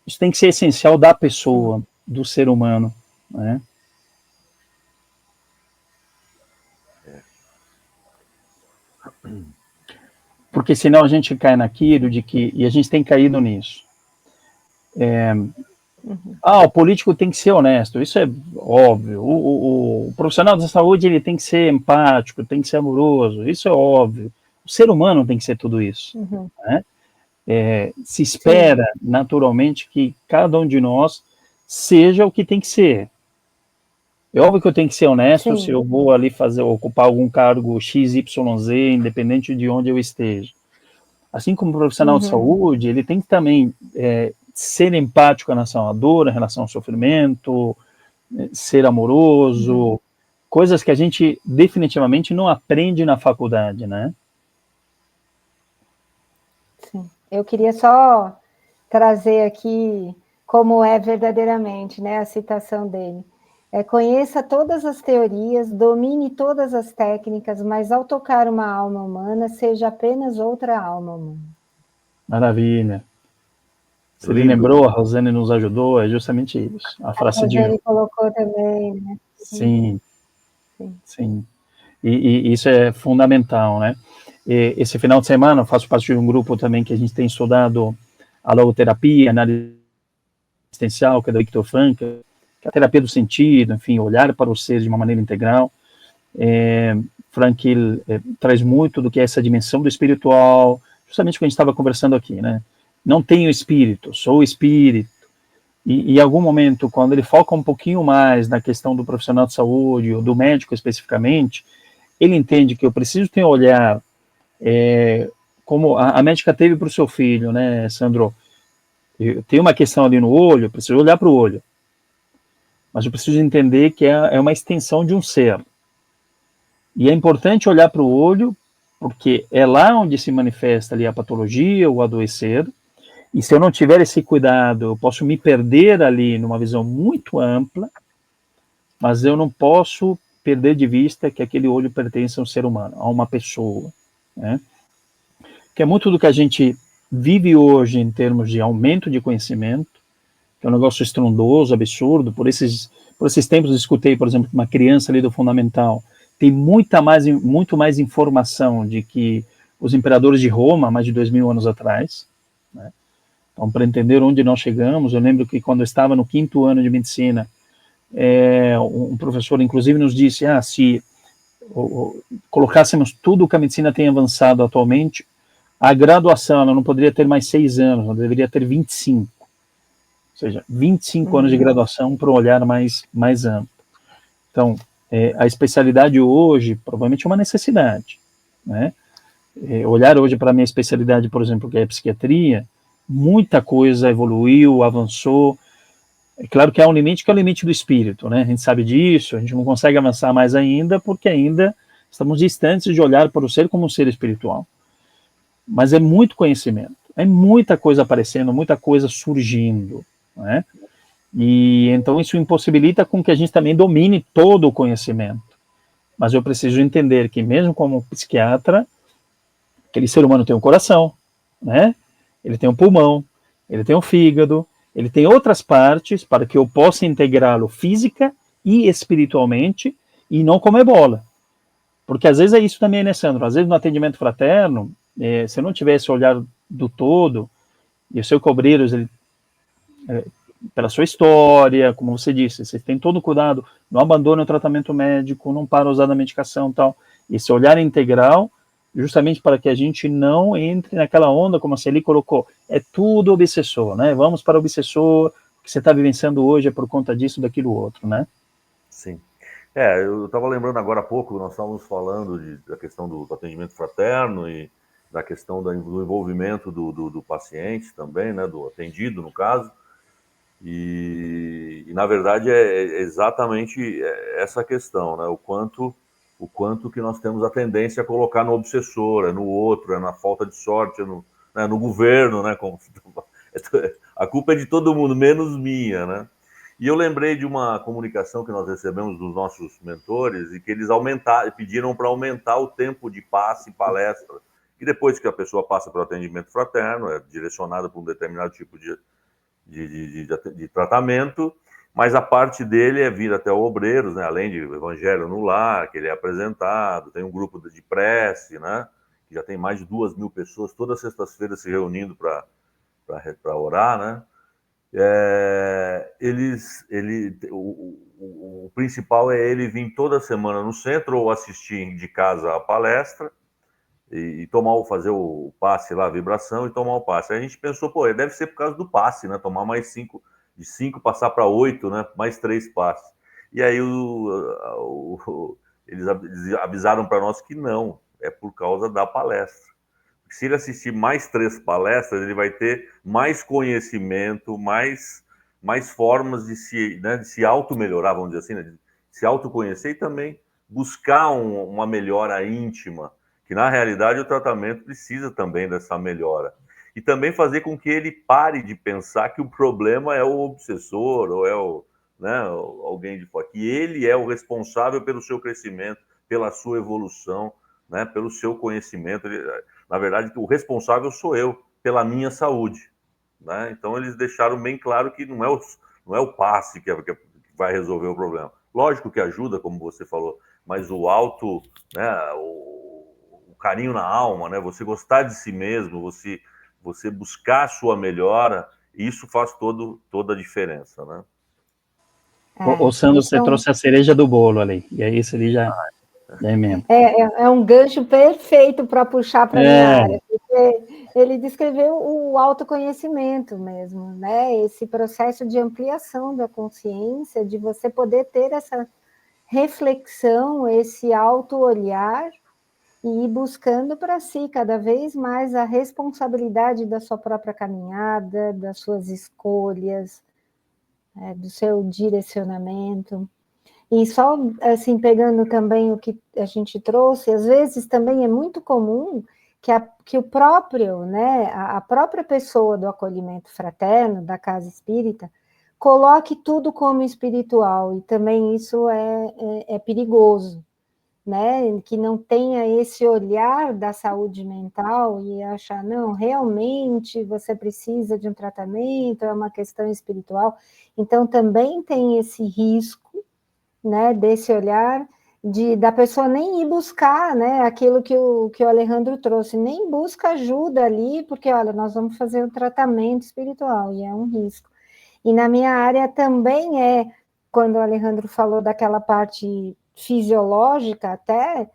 Isso tem que ser essencial da pessoa, do ser humano, né? Porque senão a gente cai naquilo de que, e a gente tem caído nisso. O político tem que ser honesto, isso é óbvio. O profissional da saúde ele tem que ser empático, tem que ser amoroso, isso é óbvio. O ser humano tem que ser tudo isso, né? Se espera naturalmente que cada um de nós seja o que tem que ser. É óbvio que eu tenho que ser honesto se eu vou ali ocupar algum cargo XYZ, independente de onde eu esteja. Assim como o profissional de saúde, ele tem que também ser empático em relação à dor, em relação ao sofrimento, ser amoroso, coisas que a gente definitivamente não aprende na faculdade, né? Sim. Eu queria só trazer aqui como é verdadeiramente, né, a citação dele. Conheça todas as teorias, domine todas as técnicas, mas ao tocar uma alma humana, seja apenas outra alma humana. Maravilha. Se ele lembrou, a Rosane nos ajudou, é justamente isso. A frase de... A Rosane colocou também, né? Sim. E isso é fundamental, né? Esse final de semana eu faço parte de um grupo também que a gente tem estudado a logoterapia, análise existencial, que é da Viktor Frankl, que é a terapia do sentido, enfim, olhar para o ser de uma maneira integral. Frankl traz muito do que é essa dimensão do espiritual, justamente o que a gente estava conversando aqui, né? Não tenho espírito, sou espírito. E em algum momento, quando ele foca um pouquinho mais na questão do profissional de saúde, ou do médico especificamente, ele entende que eu preciso ter um olhar, como a médica teve para o seu filho, né, Sandro? Eu tenho uma questão ali no olho, eu preciso olhar para o olho, mas eu preciso entender que é uma extensão de um ser. E é importante olhar para o olho, porque é lá onde se manifesta ali a patologia, o adoecer, e se eu não tiver esse cuidado, eu posso me perder ali numa visão muito ampla, mas eu não posso perder de vista que aquele olho pertence a um ser humano, a uma pessoa, né? Que é muito do que a gente vive hoje em termos de aumento de conhecimento, que é um negócio estrondoso, absurdo. Por esses tempos eu escutei, por exemplo, uma criança ali do fundamental tem muito mais informação de que os imperadores de Roma, mais de 2000 anos atrás, né? Então, para entender onde nós chegamos, eu lembro que quando eu estava no 5º ano de medicina, um professor, inclusive, nos disse, se colocássemos tudo o que a medicina tem avançado atualmente, a graduação ela não poderia ter mais 6 anos, ela deveria ter 25. Ou seja, 25 anos de graduação para um olhar mais amplo. Então, a especialidade hoje, provavelmente é uma necessidade, né? Olhar hoje para a minha especialidade, por exemplo, que é a psiquiatria, muita coisa evoluiu, avançou. É claro que há um limite que é o limite do espírito, né? A gente sabe disso, a gente não consegue avançar mais ainda, porque ainda estamos distantes de olhar para o ser como um ser espiritual. Mas é muito conhecimento, é muita coisa aparecendo, muita coisa surgindo, né? E então isso impossibilita com que a gente também domine todo o conhecimento. Mas eu preciso entender que mesmo como psiquiatra, aquele ser humano tem um coração, né? Ele tem um pulmão, ele tem um fígado, ele tem outras partes para que eu possa integrá-lo física e espiritualmente e não comer bola. Porque às vezes é isso também, né, Sandro? Às vezes no atendimento fraterno, se eu não tiver esse olhar do todo, e o seu Cobreiros, ele, pela sua história, como você disse, você tem todo o cuidado, não abandona o tratamento médico, não para usar a medicação e tal. Esse olhar integral, justamente para que a gente não entre naquela onda, como a Celi colocou, é tudo obsessor, né? Vamos para o obsessor, o que você está vivenciando hoje é por conta disso, daquilo outro, né? Sim. Eu estava lembrando agora há pouco, nós estávamos falando da questão do atendimento fraterno e da questão do envolvimento do paciente também, né, do atendido, no caso. E na verdade é exatamente essa questão, né? O quanto que nós temos a tendência a colocar no obsessor, no outro, na falta de sorte, no governo, né? A culpa é de todo mundo, menos minha, né? E eu lembrei de uma comunicação que nós recebemos dos nossos mentores e que eles pediram para aumentar o tempo de passe e palestra. E depois que a pessoa passa para o atendimento fraterno, é direcionada para um determinado tipo de tratamento, mas a parte dele é vir até o Obreiros, né? Além de Evangelho no Lar, que ele é apresentado, tem um grupo de prece, né? Que já tem mais de 2.000 pessoas todas as sextas-feiras se reunindo para orar, né? O principal é ele vir toda semana no centro ou assistir de casa a palestra e fazer o passe lá, a vibração e tomar o passe. Aí a gente pensou, deve ser por causa do passe, né? Tomar mais 5, de 5 passar para 8, né? Mais 3 passes. E aí eles avisaram para nós que não, é por causa da palestra. Se ele assistir mais 3 palestras, ele vai ter mais conhecimento, mais formas de se auto-melhorar, vamos dizer assim, né? De se autoconhecer e também buscar uma melhora íntima, que na realidade o tratamento precisa também dessa melhora. E também fazer com que ele pare de pensar que o problema é o obsessor ou é alguém de fora, que ele é o responsável pelo seu crescimento, pela sua evolução, né, pelo seu conhecimento. Na verdade, o responsável sou eu, pela minha saúde, né? Então, eles deixaram bem claro que não é o passe que vai resolver o problema. Lógico que ajuda, como você falou, mas o né, o carinho na alma, né? Você gostar de si mesmo, você buscar a sua melhora, isso faz toda a diferença, né? O Sandro, você trouxe a cereja do bolo ali, e aí isso ali já é mesmo. É um gancho perfeito para puxar para a minha área, porque ele descreveu o autoconhecimento mesmo, né? Esse processo de ampliação da consciência, de você poder ter reflexão, esse auto-olhar, e ir buscando para si cada vez mais a responsabilidade da sua própria caminhada, das suas escolhas, do seu direcionamento. E só, assim, pegando também o que a gente trouxe, às vezes também é muito comum que o próprio, né, a própria pessoa do acolhimento fraterno, da casa espírita, coloque tudo como espiritual, e também isso é perigoso, né, que não tenha esse olhar da saúde mental e achar, não, realmente você precisa de um tratamento, é uma questão espiritual. Então, também tem esse risco, né, desse olhar da pessoa nem ir buscar, né, aquilo que o Alejandro trouxe, nem busca ajuda ali, porque, olha, nós vamos fazer um tratamento espiritual, e é um risco. E na minha área também quando o Alejandro falou daquela parte fisiológica até,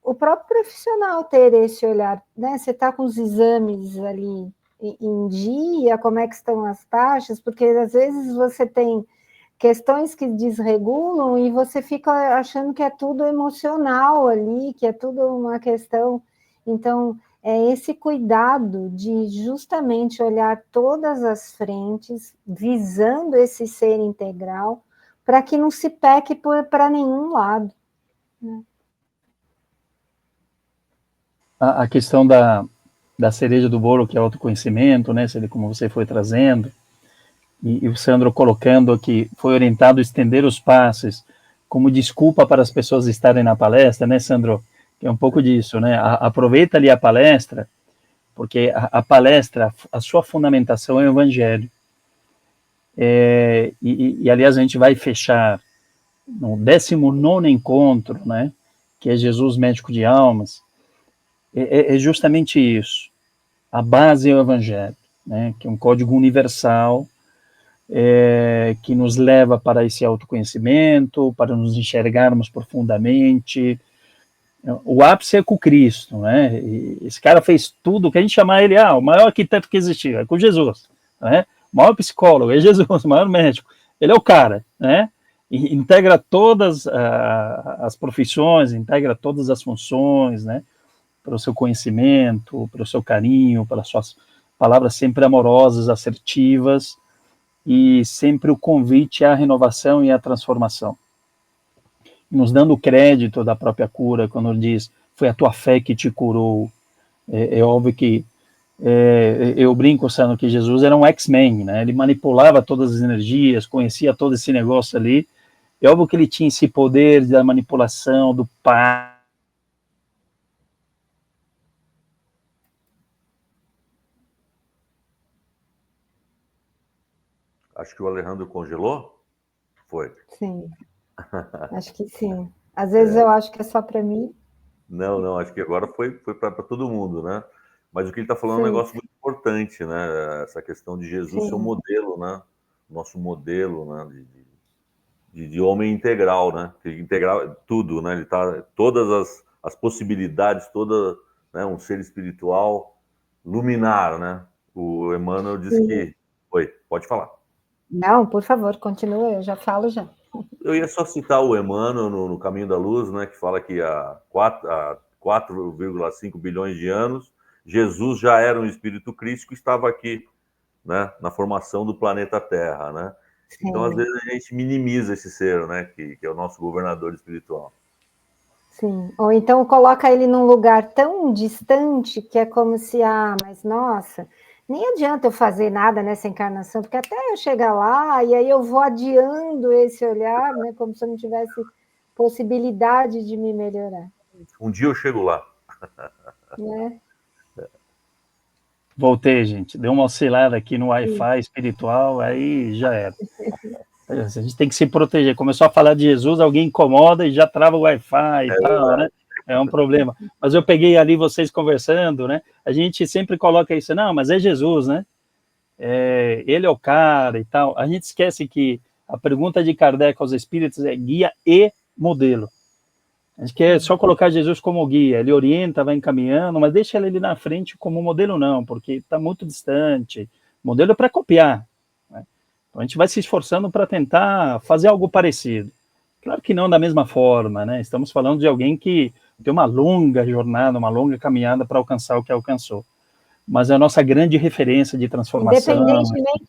o próprio profissional ter esse olhar, né, você está com os exames ali em dia, como é que estão as taxas, porque às vezes você tem questões que desregulam e você fica achando que é tudo emocional ali, que é tudo uma questão. Então, é esse cuidado de justamente olhar todas as frentes, visando esse ser integral, para que não se peque para nenhum lado, né? A questão da cereja do bolo, que é o autoconhecimento, né, como você foi trazendo, e o Sandro colocando que foi orientado a estender os passes como desculpa para as pessoas estarem na palestra, né, Sandro? Que é um pouco disso, né? Aproveita ali a palestra, porque a palestra, a sua fundamentação é o Evangelho. Aliás, a gente vai fechar no 19º encontro, né? Que é Jesus Médico de Almas. É justamente isso. A base é o Evangelho, né? Que é um código universal, que nos leva para esse autoconhecimento, para nos enxergarmos profundamente. O ápice é com Cristo, né? E esse cara fez tudo, que a gente chama ele, o maior arquiteto que existiu, é com Jesus, né? O maior psicólogo é Jesus, o maior médico. Ele é o cara, né? E integra todas as profissões, integra todas as funções, né? Pelo seu conhecimento, pelo seu carinho, pelas suas palavras sempre amorosas, assertivas, e sempre o convite à renovação e à transformação. Nos dando o crédito da própria cura, quando diz, foi a tua fé que te curou. É óbvio que eu brinco, Sano, que Jesus era um X-Men, né? Ele manipulava todas as energias, conhecia todo esse negócio ali. É óbvio que ele tinha esse poder da manipulação, do pai. Acho que o Alejandro congelou? Foi. Sim, acho que sim. Às vezes eu acho que é só para mim. Não, acho que agora foi para todo mundo, né? Mas o que ele está falando é um Sim. negócio muito importante, né? Essa questão de Jesus Sim. ser um modelo, né? Nosso modelo, né? De homem integral, né? Integral tudo, né? Ele tá todas as possibilidades, né? Um ser espiritual luminar, né? O Emmanuel diz que... Oi, pode falar. Não, por favor, continua, eu já falo já. Eu ia só citar o Emmanuel no Caminho da Luz, né? Que fala que há 4,5 bilhões de anos Jesus já era um espírito crístico e estava aqui, né? Na formação do planeta Terra, né? Sim. Então, às vezes, a gente minimiza esse ser, né? Que é o nosso governador espiritual. Sim, ou então coloca ele num lugar tão distante que é como se, mas nossa, nem adianta eu fazer nada nessa encarnação, porque até eu chegar lá, e aí eu vou adiando esse olhar, né, como se eu não tivesse possibilidade de me melhorar. Um dia eu chego lá. Né? Voltei, gente. Deu uma oscilada aqui no Wi-Fi espiritual, aí já era. A gente tem que se proteger. Começou a falar de Jesus, alguém incomoda e já trava o Wi-Fi e tal, né? É um problema. Mas eu peguei ali vocês conversando, né? A gente sempre coloca isso, não, mas é Jesus, né? Ele é o cara e tal. A gente esquece que a pergunta de Kardec aos espíritos é guia e modelo. A gente quer só colocar Jesus como guia, ele orienta, vai encaminhando, mas deixa ele ali na frente como modelo não, porque está muito distante. O modelo é para copiar, né? Então a gente vai se esforçando para tentar fazer algo parecido. Claro que não da mesma forma, né? Estamos falando de alguém que tem uma longa jornada, uma longa caminhada para alcançar o que alcançou. Mas é a nossa grande referência de transformação. Independentemente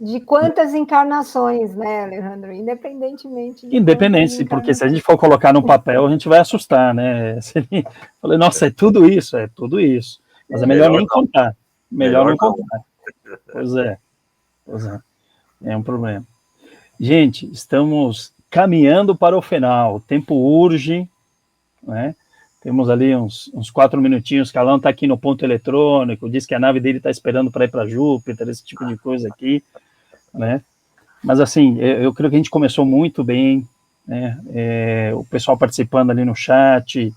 de quantas encarnações, né, Alejandro? Independentemente de quantas Independente, porque se a encarnações. gente for colocar no papel, a gente vai assustar, né? Falei, nossa, é tudo isso. Mas é melhor nem contar. Melhor não contar. Pois é. É um problema. Gente, estamos caminhando para o final. O tempo urge, né? Temos ali uns 4 minutinhos. Calão está aqui no ponto eletrônico, diz que a nave dele está esperando para ir para Júpiter, esse tipo de coisa aqui, né? Mas, assim, eu creio que a gente começou muito bem, né? O pessoal participando ali no chat,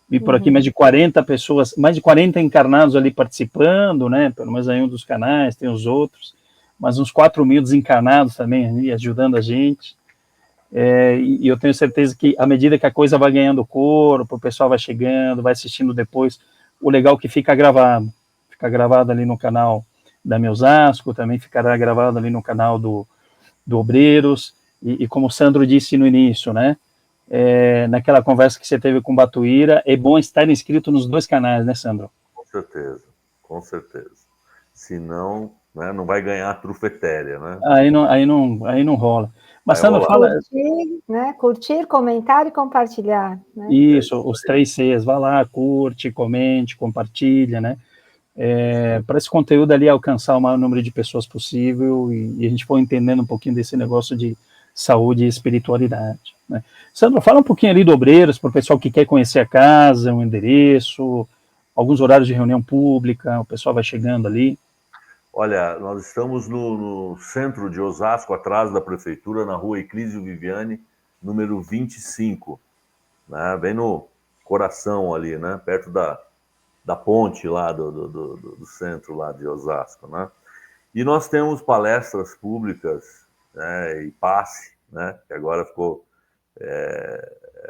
vi por aqui mais de 40 pessoas, mais de 40 encarnados ali participando, né? Pelo menos aí um dos canais, tem os outros, mas uns 4 mil desencarnados também ali, ajudando a gente. E eu tenho certeza que, à medida que a coisa vai ganhando corpo, o pessoal vai chegando, vai assistindo depois, o legal é que fica gravado ali no canal da Meusasco, também ficará gravado ali no canal do Obreiros, e como o Sandro disse no início, né, naquela conversa que você teve com o Batuíra, é bom estar inscrito nos 2 canais, né, Sandro? Com certeza. Senão, né, não vai ganhar a trufa etérea, né? Aí não rola. Mas, Sandro, fala... Curtir, comentar e compartilhar. Né? Isso, os 3 Cs, vai lá, curte, comente, compartilha, né? Para esse conteúdo ali alcançar o maior número de pessoas possível e a gente for entendendo um pouquinho desse negócio de saúde e espiritualidade, né? Sandro, fala um pouquinho ali do Obreiros, para o pessoal que quer conhecer a casa, o endereço, alguns horários de reunião pública, o pessoal vai chegando ali. Olha, nós estamos no centro de Osasco, atrás da prefeitura, na rua Eclísio Viviane, número 25, né? Bem no coração ali, né? Perto da ponte lá do centro lá de Osasco, né? E nós temos palestras públicas, né, e passe, né, que agora ficou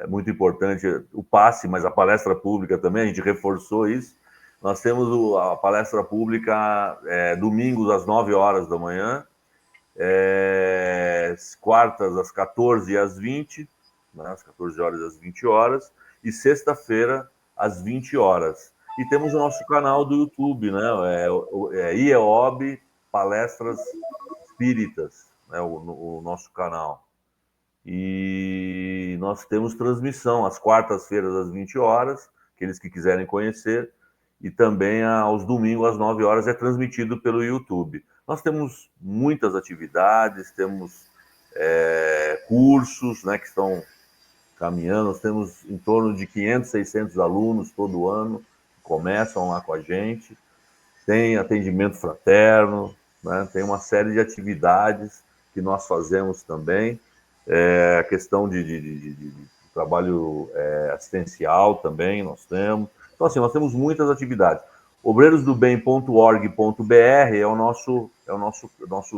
muito importante o passe, mas a palestra pública também, a gente reforçou isso. Nós temos a palestra pública domingos às 9 horas da manhã, quartas às 14 e às 20, né, às 14 horas e às 20 horas, e sexta-feira às 20 horas. E temos o nosso canal do YouTube, né, IEOB Palestras Espíritas, né, o nosso canal. E nós temos transmissão às quartas-feiras às 20 horas, aqueles que quiserem conhecer, e também aos domingos às 9 horas é transmitido pelo YouTube. Nós temos muitas atividades, temos cursos, né, que estão caminhando, nós temos em torno de 500, 600 alunos todo ano que começam lá com a gente, tem atendimento fraterno, né, tem uma série de atividades que nós fazemos também, a questão de trabalho assistencial também nós temos. Então, assim, nós temos muitas atividades. obreirosdobem.org.br é o nosso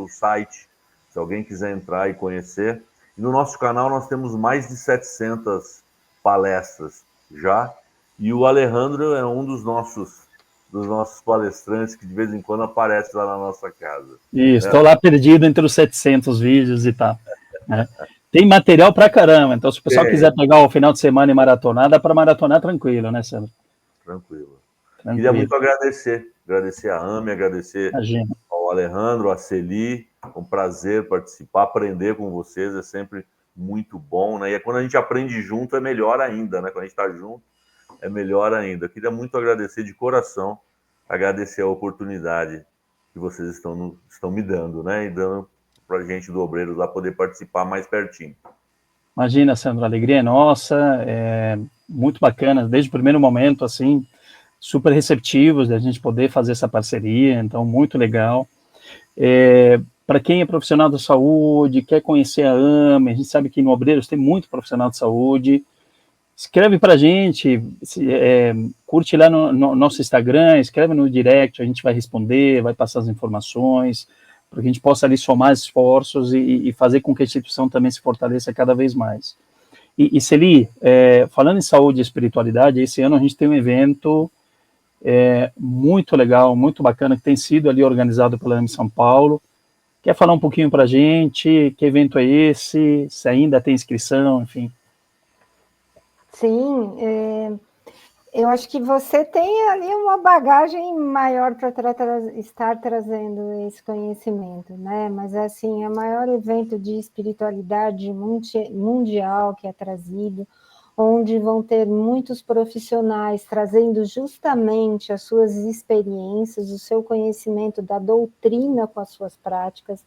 site, se alguém quiser entrar e conhecer. E no nosso canal nós temos mais de 700 palestras já, e o Alejandro é um dos nossos palestrantes que de vez em quando aparece lá na nossa casa. Isso, estou lá perdido entre os 700 vídeos e tal, né? Tem material pra caramba, então se o pessoal quiser pegar o final de semana e maratonar, dá para maratonar tranquilo, né, Sandro? Tranquilo. Queria muito agradecer a AME, agradecer ao Alejandro, a Celi, um prazer participar, aprender com vocês, é sempre muito bom, né? E quando a gente aprende junto é melhor ainda, né? Quando a gente está junto é melhor ainda. Queria muito agradecer de coração, agradecer a oportunidade que vocês estão me dando, né? E dando para a gente do Obreiros lá poder participar mais pertinho. Imagina, Sandro, a alegria é nossa, muito bacana, desde o primeiro momento, assim, super receptivos de a gente poder fazer essa parceria, então, muito legal. Para quem é profissional da saúde, quer conhecer a AME, a gente sabe que no Obreiros tem muito profissional de saúde, escreve para a gente, curte lá no nosso Instagram, escreve no direct, a gente vai responder, vai passar as informações, para que a gente possa ali somar esforços e fazer com que a instituição também se fortaleça cada vez mais. E Celi, falando em saúde e espiritualidade, esse ano a gente tem um evento muito legal, muito bacana, que tem sido ali organizado pela AME São Paulo, Quer falar um pouquinho para a gente? Que evento é esse? Se ainda tem inscrição, enfim. Sim, eu acho que você tem ali uma bagagem maior para estar trazendo esse conhecimento, né? Mas, assim, é o maior evento de espiritualidade mundial que é trazido, onde vão ter muitos profissionais trazendo justamente as suas experiências, o seu conhecimento da doutrina com as suas práticas,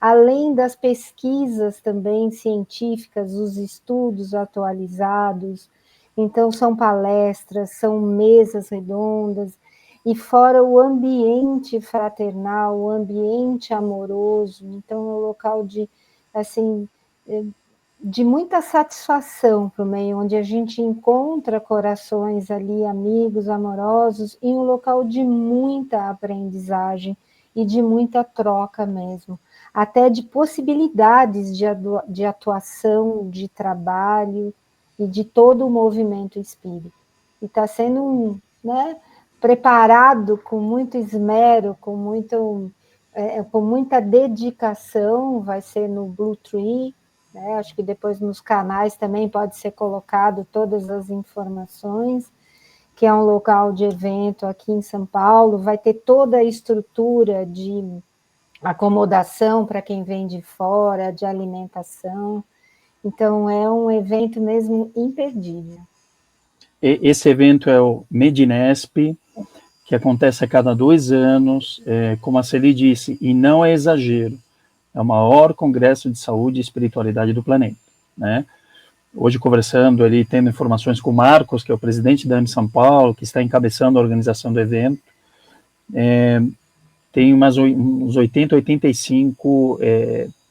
além das pesquisas também científicas, os estudos atualizados. Então, são palestras, são mesas redondas, e fora o ambiente fraternal, o ambiente amoroso. Então, é um local de, assim, de muita satisfação para o meio, onde a gente encontra corações ali, amigos, amorosos, e um local de muita aprendizagem e de muita troca mesmo, até de possibilidades de atuação, de trabalho e de todo o movimento espírita. E está sendo, né, preparado com muito esmero, com muita dedicação. Vai ser no Blue Tree, né? Acho que depois nos canais também pode ser colocado todas as informações, que é um local de evento aqui em São Paulo. Vai ter toda a estrutura de acomodação para quem vem de fora, de alimentação. Então, é um evento mesmo imperdível. Esse evento é o Medinesp, que acontece a cada 2 anos, como a Celi disse, e não é exagero, é o maior congresso de saúde e espiritualidade do planeta, né? Hoje, conversando ali, tendo informações com o Marcos, que é o presidente da AME São Paulo, que está encabeçando a organização do evento, tem uns 80, 85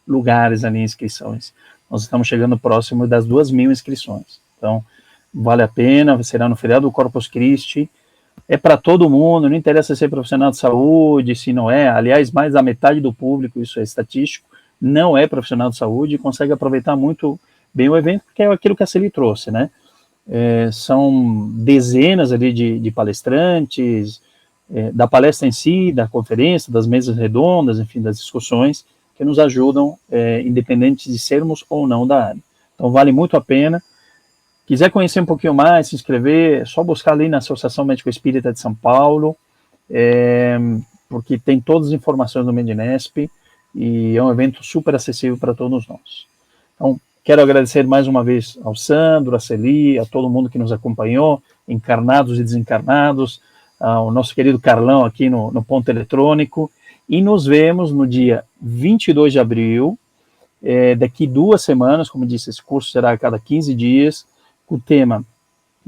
lugares ali em inscrições. Nós estamos chegando próximo das 2.000 inscrições. Então, vale a pena, será no feriado do Corpus Christi. É para todo mundo, não interessa ser profissional de saúde, se não é. Aliás, mais da metade do público, isso é estatístico, não é profissional de saúde e consegue aproveitar muito bem o evento, que é aquilo que a Celi trouxe, né? São dezenas ali de palestrantes, da palestra em si, da conferência, das mesas redondas, enfim, das discussões, que nos ajudam, independente de sermos ou não da área. Então, vale muito a pena. Quiser conhecer um pouquinho mais, se inscrever, é só buscar ali na Associação Médico Espírita de São Paulo, porque tem todas as informações do Medinesp, e é um evento super acessível para todos nós. Então, quero agradecer mais uma vez ao Sandro, a Celi, a todo mundo que nos acompanhou, encarnados e desencarnados, ao nosso querido Carlão aqui no Ponto Eletrônico, e nos vemos no dia 22 de abril, daqui 2 semanas. Como disse, esse curso será a cada 15 dias, com o tema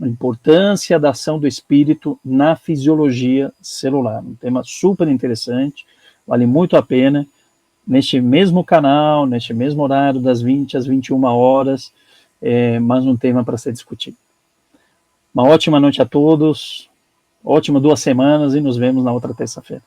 a importância da ação do espírito na fisiologia celular. Um tema super interessante, vale muito a pena, neste mesmo canal, neste mesmo horário, das 20 às 21 horas, mais um tema para ser discutido. Uma ótima noite a todos, ótima 2 semanas, e nos vemos na outra terça-feira.